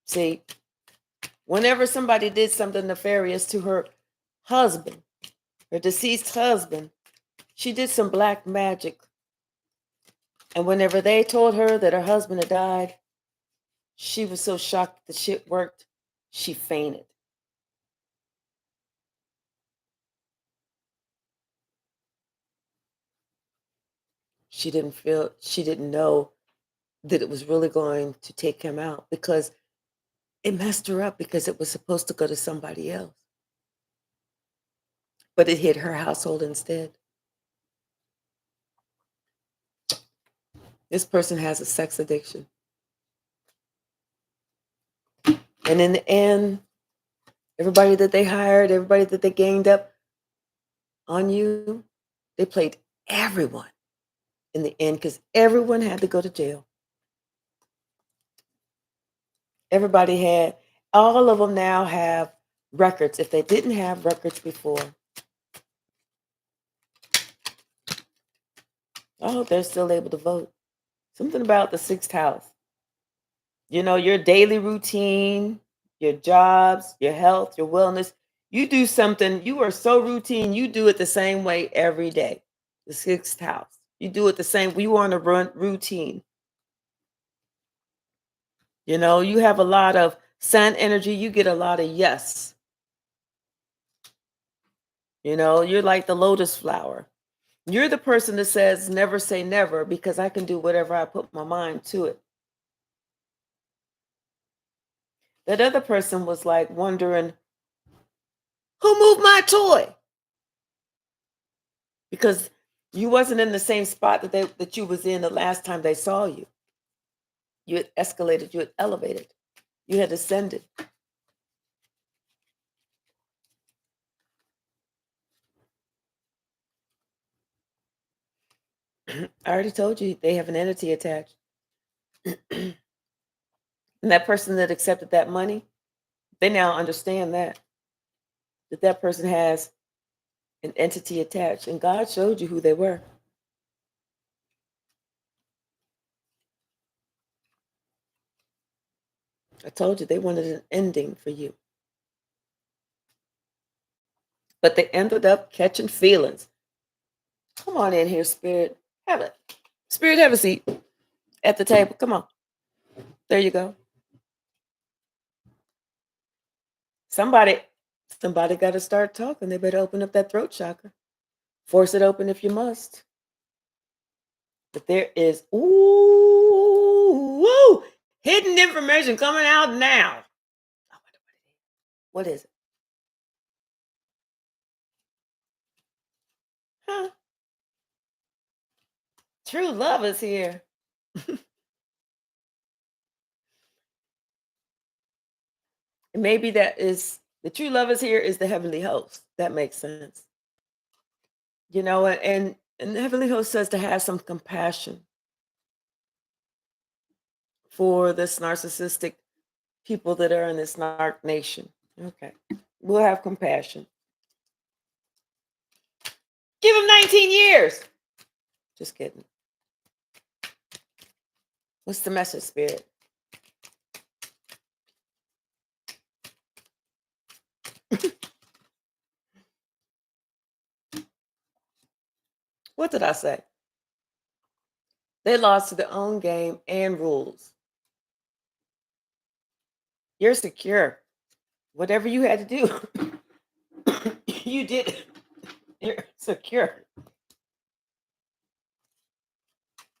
See, whenever somebody did something nefarious to her husband, her deceased husband, she did some black magic. And whenever they told her that her husband had died, she was so shocked the shit worked, she fainted. She didn't know that it was really going to take him out because it messed her up because it was supposed to go to somebody else. But it hit her household instead. This person has a sex addiction. And in the end, everybody that they hired, everybody that they ganged up on you, they played everyone in the end because everyone had to go to jail. All of them now have records if they didn't have records before. I hope they're still able to vote. Something about the sixth house. You know, your daily routine, your jobs, your health, your wellness. You do something, you are so routine, you do it the same way every day. The sixth house. You do it the same. You want to run routine. You know, you have a lot of sun energy, you get a lot of yes. You know, you're like the lotus flower. You're the person that says never say never because I can do whatever I put my mind to it. That other person was like wondering, who moved my toy? Because you wasn't in the same spot that you was in the last time they saw you. You had escalated, you had elevated, you had ascended. I already told you they have an entity attached. And that person that accepted that money, they now understand that person has an entity attached. And God showed you who they were. I told you they wanted an ending for you. But they ended up catching feelings. Come on in here, Spirit. Spirit, have a seat at the table. Come on. There you go. Somebody got to start talking. They better open up that throat chakra. Force it open if you must. But there is hidden information coming out now. What is it? Huh? True love is here. And maybe that is the true lovers here is the heavenly host. That makes sense. And the heavenly host says to have some compassion for this narcissistic people that are in this narc nation. Okay. We'll have compassion. Give him 19 years. Just kidding. What's the message, Spirit? What did I say? They lost to their own game and rules. You're secure. Whatever you had to do, you did it. You're secure.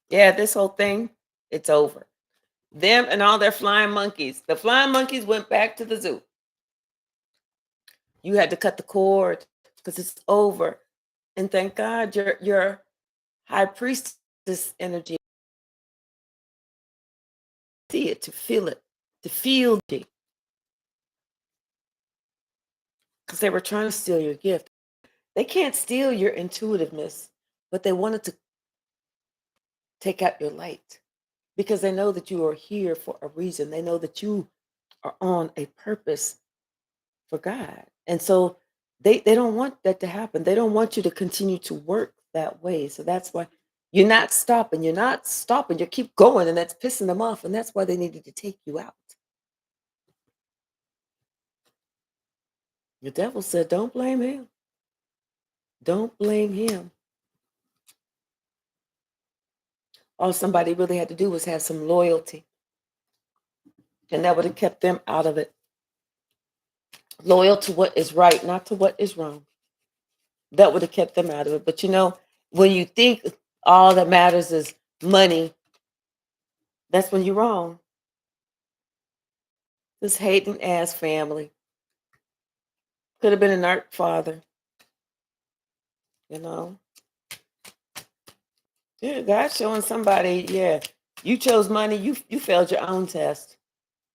Yeah, this whole thing, it's over. Them and all their flying monkeys. The flying monkeys went back to the zoo. You had to cut the cord because it's over. And thank God your high priestess energy, see it, to feel it, to feel it. Because they were trying to steal your gift. They can't steal your intuitiveness, but they wanted to take out your light because they know that you are here for a reason. They know that you are on a purpose for God. And so they don't want that to happen. They don't want you to continue to work that way. So that's why you're not stopping. You're not stopping. You keep going, and that's pissing them off. And that's why they needed to take you out. The devil said, don't blame him. Don't blame him. All somebody really had to do was have some loyalty. And that would have kept them out of it. Loyal to what is right, not to what is wrong. That would have kept them out of it. But when you think all that matters is money, that's when you're wrong. This hating ass family could have been an art father. Yeah, God's showing somebody, yeah, you chose money, you failed your own test.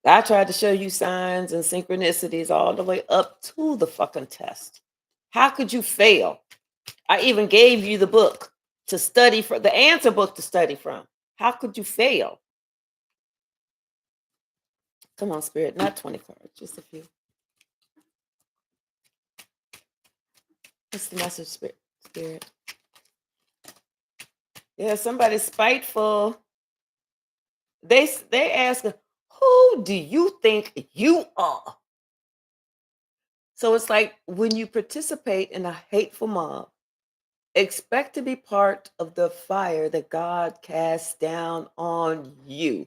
I tried to show you signs and synchronicities all the way up to the fucking test. How could you fail? I even gave you the book to study from, the answer book to study from. How could you fail? Come on, Spirit, not 20 cards, just a few. What's the message, Spirit? Yeah, somebody's spiteful. They ask, who do you think you are? So it's like when you participate in a hateful mob, expect to be part of the fire that God casts down on you.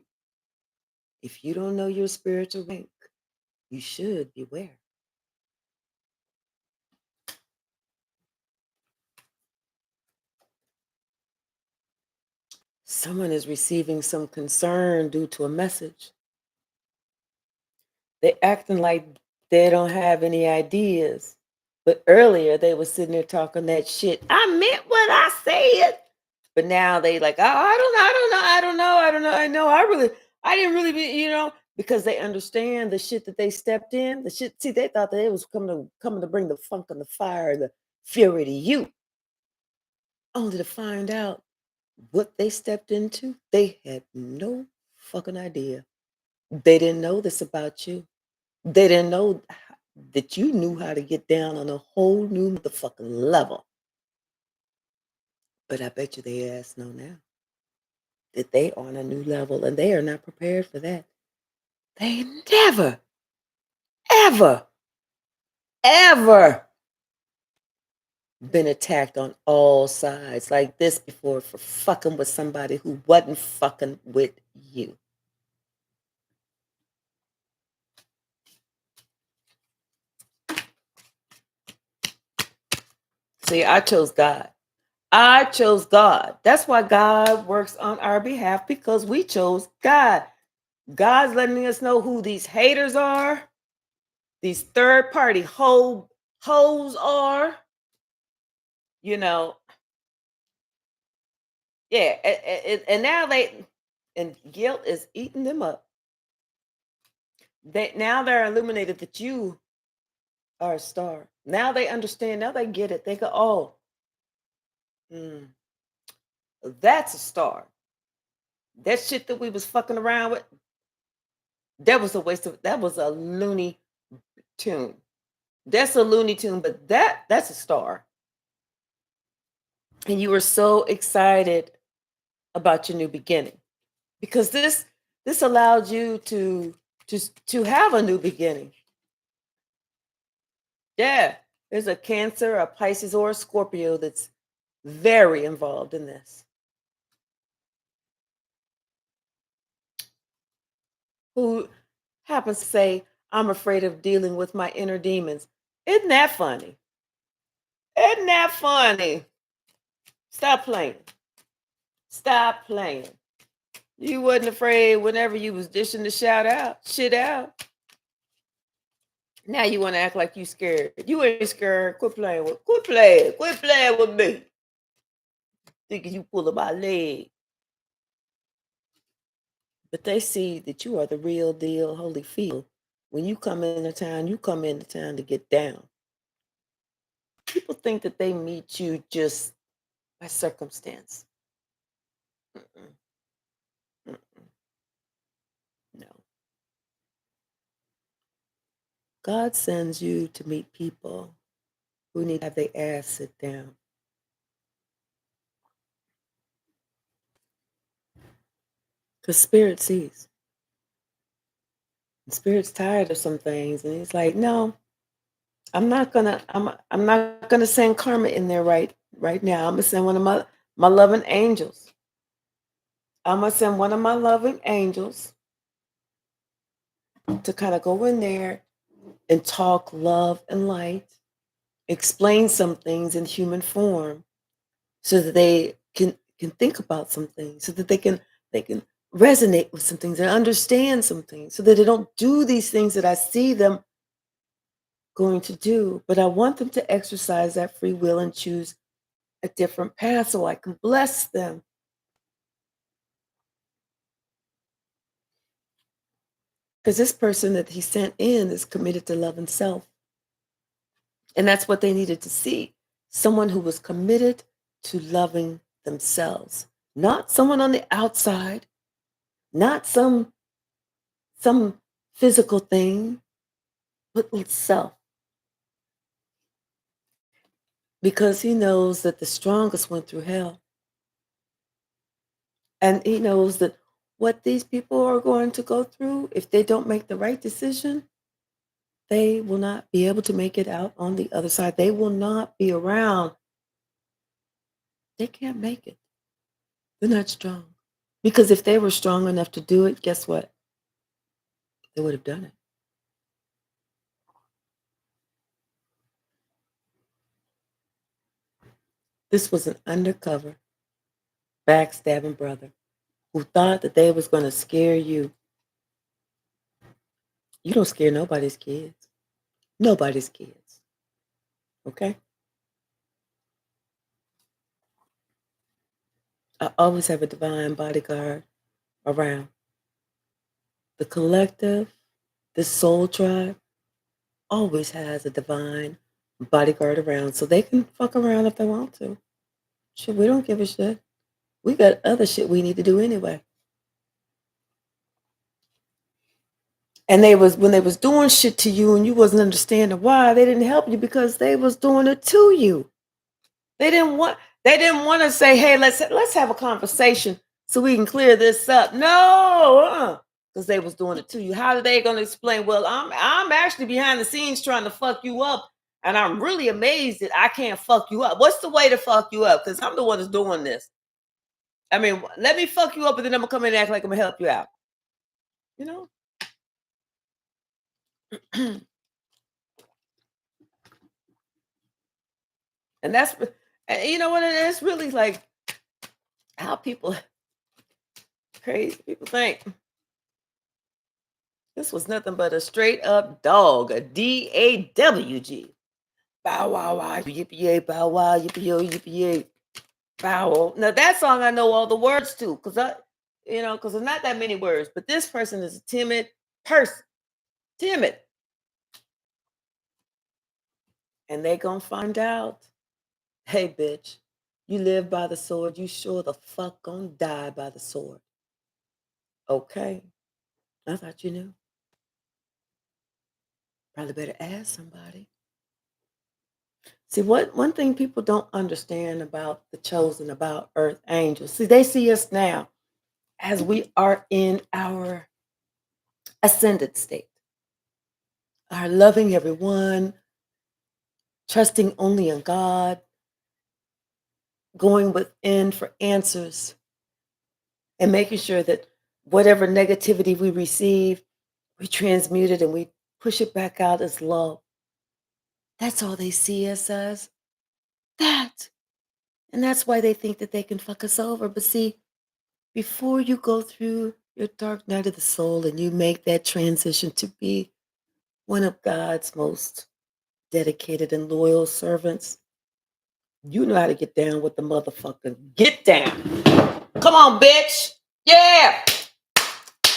If you don't know your spiritual rank, you should beware. Someone is receiving some concern due to a message. They acting like they don't have any ideas. But earlier they were sitting there talking that shit. I meant what I said. But now they like, oh, I don't know. I didn't really be, because they understand the shit that they stepped in. The shit, see, they thought that it was coming to bring the funk and the fire, the fury to you. Only to find out what they stepped into, they had no fucking idea. They didn't know this about you. They didn't know that you knew how to get down on a whole new motherfucking level. But I bet you they ass know now that they on a new level and they are not prepared for that. They never, ever, ever been attacked on all sides like this before for fucking with somebody who wasn't fucking with you. See, I chose God. I chose God. That's why God works on our behalf, because we chose God. God's letting us know who these haters are, these third party hoes are, Yeah, and now and guilt is eating them up. They're illuminated that you are a star. Now they understand. Now they get it. They go, oh, mm, that's a star. That shit that we was fucking around with, that was a waste of. That was a loony tune. That's a Looney Tune, but that's a star. And you were so excited about your new beginning because this allowed you to have a new beginning. Yeah, there's a Cancer, a Pisces, or a Scorpio that's very involved in this. Who happens to say, "I'm afraid of dealing with my inner demons." Isn't that funny? Isn't that funny? Stop playing. Stop playing. You wasn't afraid whenever you was dishing the shit out. Now you want to act like you scared. You ain't scared. Quit playing with me. Thinking you pulling my leg. But they see that you are the real deal, holy field. When you come into town, you come into town to get down. People think that they meet you just by circumstance. Mm-mm, mm-mm, no. God sends you to meet people who need to have their ass sit down. Because spirit sees. And spirit's tired of some things. And he's like, no, I'm not gonna send karma in there right now. I'm gonna send one of my loving angels. I'm gonna send one of my loving angels to kind of go in there and talk love and light, explain some things in human form so that they can think about some things, so that they can resonate with some things and understand some things, so that they don't do these things that I see them going to do. But I want them to exercise that free will and choose a different path so I can bless them. Because this person that he sent in is committed to love and self. And that's what they needed to see. Someone who was committed to loving themselves, not someone on the outside, not some physical thing, but itself. Because he knows that the strongest went through hell. And he knows that what these people are going to go through, if they don't make the right decision, they will not be able to make it out on the other side. They will not be around. They can't make it. They're not strong. Because if they were strong enough to do it, guess what? They would have done it. This was an undercover, backstabbing brother who thought that they was going to scare you. You don't scare nobody's kids. Nobody's kids. Okay? I always have a divine bodyguard around. The collective, this soul tribe, always has a divine bodyguard around so they can fuck around if they want to. Shit, we don't give a shit. We got other shit we need to do anyway. And they was when they was doing shit to you and you wasn't understanding why, they didn't help you because they was doing it to you. They didn't want to say, hey, let's have a conversation so we can clear this up. No, because they was doing it to you. How are they going to explain? Well, I'm actually behind the scenes trying to fuck you up, and I'm really amazed that I can't fuck you up. What's the way to fuck you up? Because I'm the one that's doing this. I mean, let me fuck you up, and then I'm gonna come in and act like I'm gonna help you out. You know. And that's, and you know what it is really like how people crazy people think this was nothing but a straight up dog, a DAWG. Bow wow wow yippee yay, bow wow yippee yo yippee yay, bow wow. Now that song I know all the words to because I, because there's not that many words, but this person is a timid person. timid. And they gonna find out, hey, bitch, you live by the sword, you sure the fuck gonna die by the sword. Okay, I thought you knew. Probably better ask somebody. See, what one thing people don't understand about the chosen, about earth angels, see, they see us now as we are in our ascended state, are loving everyone, trusting only in God, going within for answers, and making sure that whatever negativity we receive, we transmute it and we push it back out as love. That's all they see us as. That. And that's why they think that they can fuck us over. But see, before you go through your dark night of the soul and you make that transition to be one of God's most dedicated and loyal servants, you know how to get down with the motherfucker. Get down. Come on, bitch. Yeah.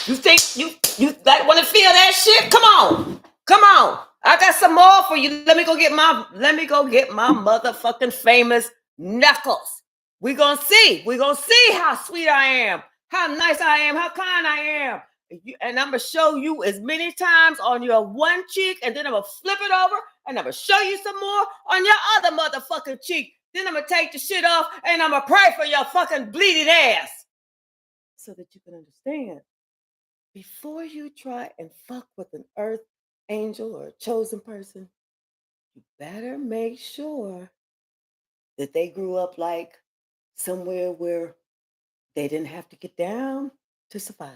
You think you like want to feel that shit? Come on. Come on. I got some more for you. Let me go get my motherfucking famous knuckles. We're gonna see. We're gonna see how sweet I am, how nice I am, how kind I am. And I'm gonna show you as many times on your one cheek, and then I'm gonna flip it over, and I'm gonna show you some more on your other motherfucking cheek. Then I'm gonna take the shit off, and I'm gonna pray for your fucking bleeding ass, so that you can understand. Before you try and fuck with an earth angel or a chosen person, you better make sure that they grew up like somewhere where they didn't have to get down to survive.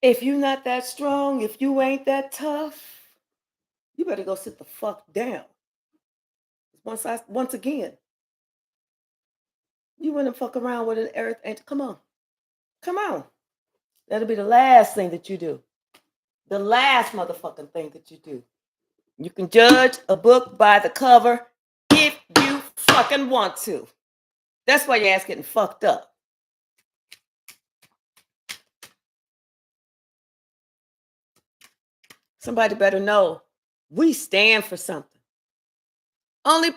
If you're not that strong, if you ain't that tough, you better go sit the fuck down. Once again, you wouldn't fuck around with an earth angel. Come on. Come on. That'll be the last thing that you do. The last motherfucking thing that you do. You can judge a book by the cover if you fucking want to. That's why your ass getting fucked up. Somebody better know we stand for something. Only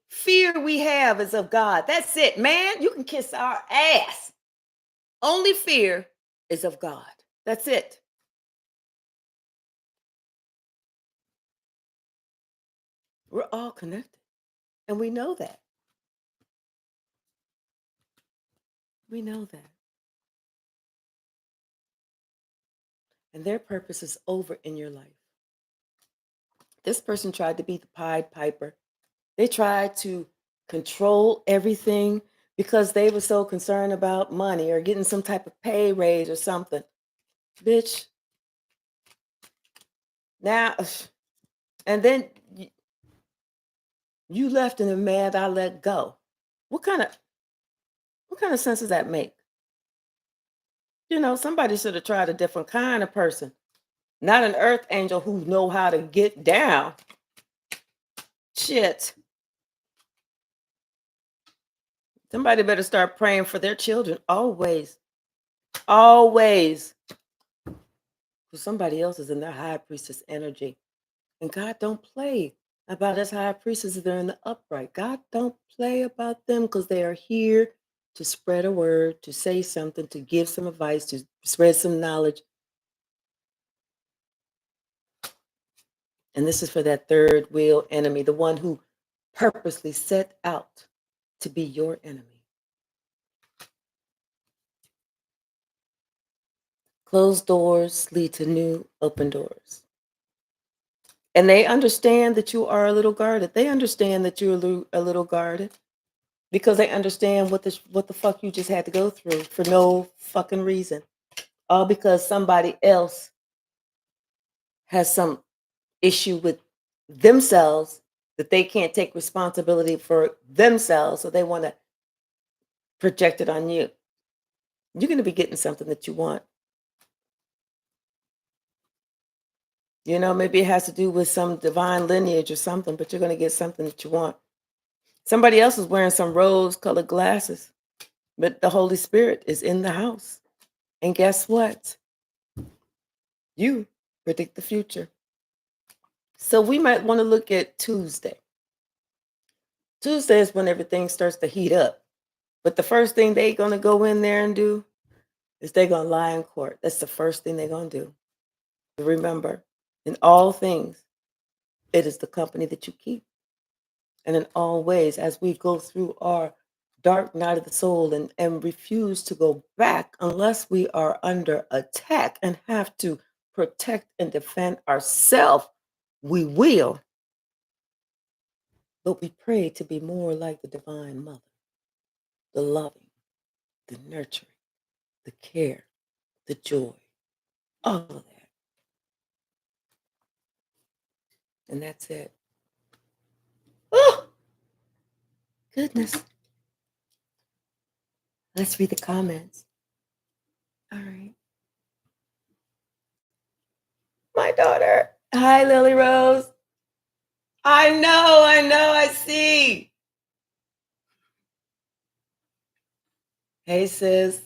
fear we have is of God. That's it, man. You can kiss our ass. Only fear is of God. That's it. We're all connected. And we know that. We know that. And their purpose is over in your life. This person tried to be the Pied Piper. They tried to control everything because they were so concerned about money or getting some type of pay raise or something. Bitch. Now, and then you left and then mad I let go. What kind of sense does that make? You know, somebody should have tried a different kind of person. Not an earth angel who know how to get down. Shit. Somebody better start praying for their children always. Always. Because somebody else is in their high priestess energy. And God don't play about us high priestesses that are in the upright. God don't play about them because they are here to spread a word, to say something, to give some advice, to spread some knowledge. And this is for that third wheel enemy, the one who purposely set out to be your enemy. Closed doors lead to new open doors. And they understand that you are a little guarded. They understand that you're a little guarded because they understand what the fuck you just had to go through for no fucking reason. All because somebody else has some issue with themselves that they can't take responsibility for themselves, so they want to project it on you. You're going to be getting something that you want. You know, maybe it has to do with some divine lineage or something, but you're going to get something that you want. Somebody else is wearing some rose-colored glasses, but the Holy Spirit is in the house. And guess what? You predict the future. So we might want to look at Tuesday. Tuesday is when everything starts to heat up. But the first thing they gonna go in there and do is they're gonna lie in court. That's the first thing they're gonna do. Remember, in all things, it is the company that you keep. And in all ways, as we go through our dark night of the soul and refuse to go back unless we are under attack and have to protect and defend ourselves, we will. But we pray to be more like the Divine Mother, the loving, the nurturing, the care, the joy, all of that. And that's it. Oh, goodness. Let's read the comments. All right. My daughter. Hi, Lily Rose. I know, I see. Hey, sis.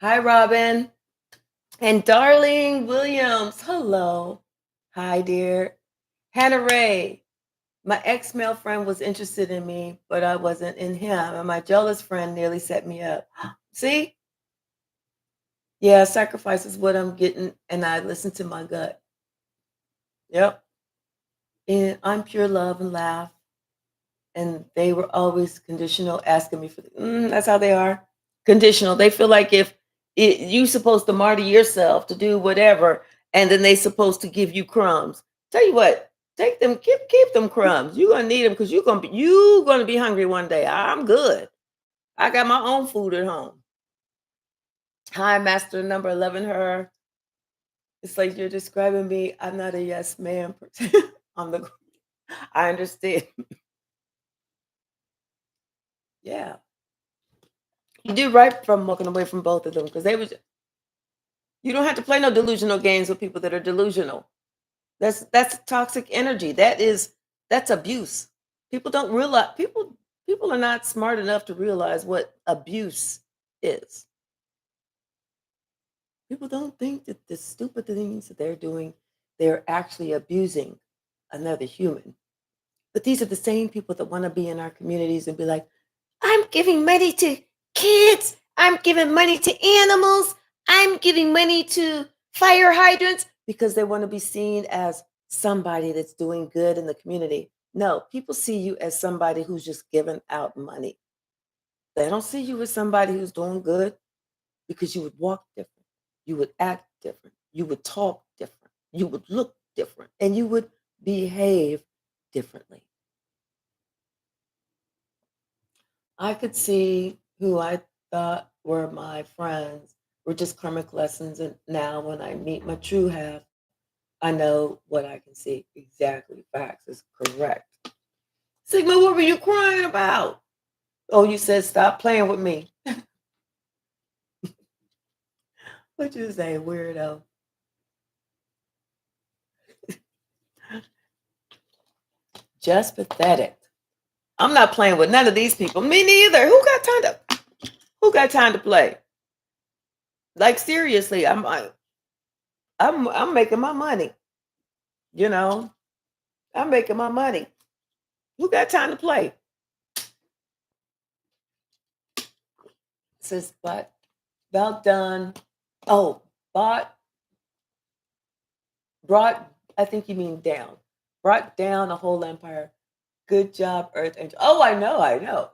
Hi, Robin. And Darling Williams. Hello. Hi, dear. Hannah Ray. My ex-male friend was interested in me, but I wasn't in him. And my jealous friend nearly set me up. See? Yeah, sacrifice is what I'm getting, and I listen to my gut. Yep. And I'm pure love and laugh. And they were always conditional, asking me for that's how they are. Conditional. They feel like if you supposed to marty yourself to do whatever, and then they supposed to give you crumbs. Tell you what, take them, keep them crumbs. You're gonna need them because you're gonna be hungry one day. I'm good. I got my own food at home. Hi, Master number 11, her. It's like you're describing me. I'm not a yes man. On the I understand. Yeah. You do right from walking away from both of them because they was you don't have to play no delusional games with people that are delusional. That's toxic energy. That's abuse. People don't realize people are not smart enough to realize what abuse is. People don't think that the stupid things that they're doing, they're actually abusing another human. But these are the same people that want to be in our communities and be like, I'm giving money to kids. I'm giving money to animals. I'm giving money to fire hydrants because they want to be seen as somebody that's doing good in the community. No, people see you as somebody who's just giving out money. They don't see you as somebody who's doing good because you would walk different. You would act different. You would talk different. You would look different and you would behave differently. I could see who I thought were my friends were just karmic lessons. And now when I meet my true half, I know what I can see. Exactly. Facts is correct. Sigma, what were you crying about? Oh, you said stop playing with me. What you say, weirdo? Just pathetic. I'm not playing with none of these people. Me neither. Who got time to play? Like seriously, I'm making my money. You know, I'm making my money. Who got time to play? Says but about done. Oh, bought brought. I think you mean down. Brought down a whole empire. Good job, Earth Angel. Oh, I know, I know.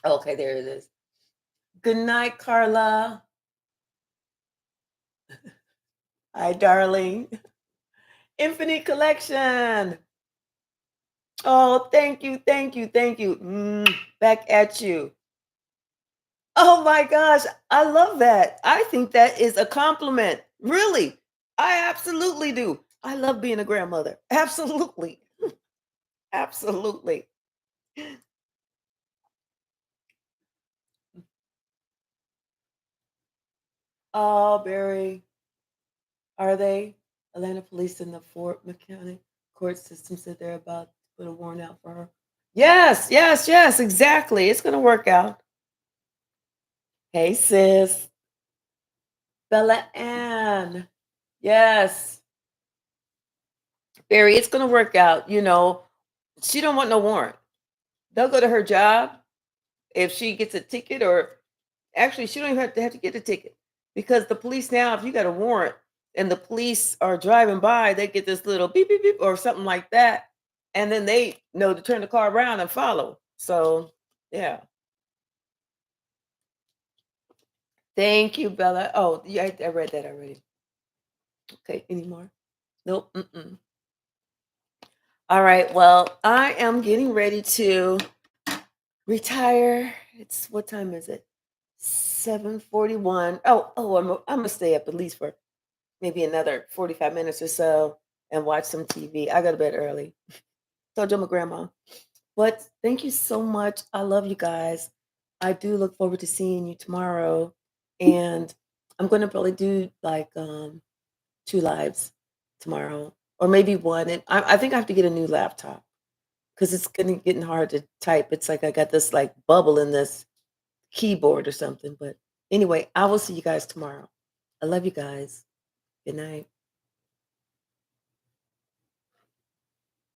Okay, there it is. Good night, Carla. Hi, darling. Infinite Collection. Oh, thank you, thank you, thank you. Back at you. Oh my gosh, I love that. I think that is a compliment. Really. I absolutely do. I love being a grandmother. Absolutely. Absolutely. Oh, Barry, are they? Atlanta police in the Fort McCounty court system said they're about to put a warrant out for her. Yes, yes, yes, exactly. It's going to work out. Hey, sis. Bella Ann. Yes. Barry, it's gonna work out, you know. She don't want no warrant. They'll go to her job if she gets a ticket, or actually she don't even have to get a ticket, because the police now, if you got a warrant and the police are driving by, they get this little beep beep beep or something like that, and then they know to turn the car around and follow. So yeah. Thank you, Bella. Oh, yeah, I read that already. Okay, any more? Nope. Mm-mm. All right. Well, I am getting ready to retire. It's what time is it? 7:41. I'm gonna stay up at least for maybe another 45 minutes or so and watch some TV. I go to bed early. Told you I'm a grandma. But thank you so much. I love you guys. I do look forward to seeing you tomorrow. And I'm gonna probably do like two lives tomorrow. Or maybe one. And I think I have to get a new laptop because it's getting hard to type. It's like I got this like bubble in this keyboard or something. But anyway, I will see you guys tomorrow. I love you guys. Good night.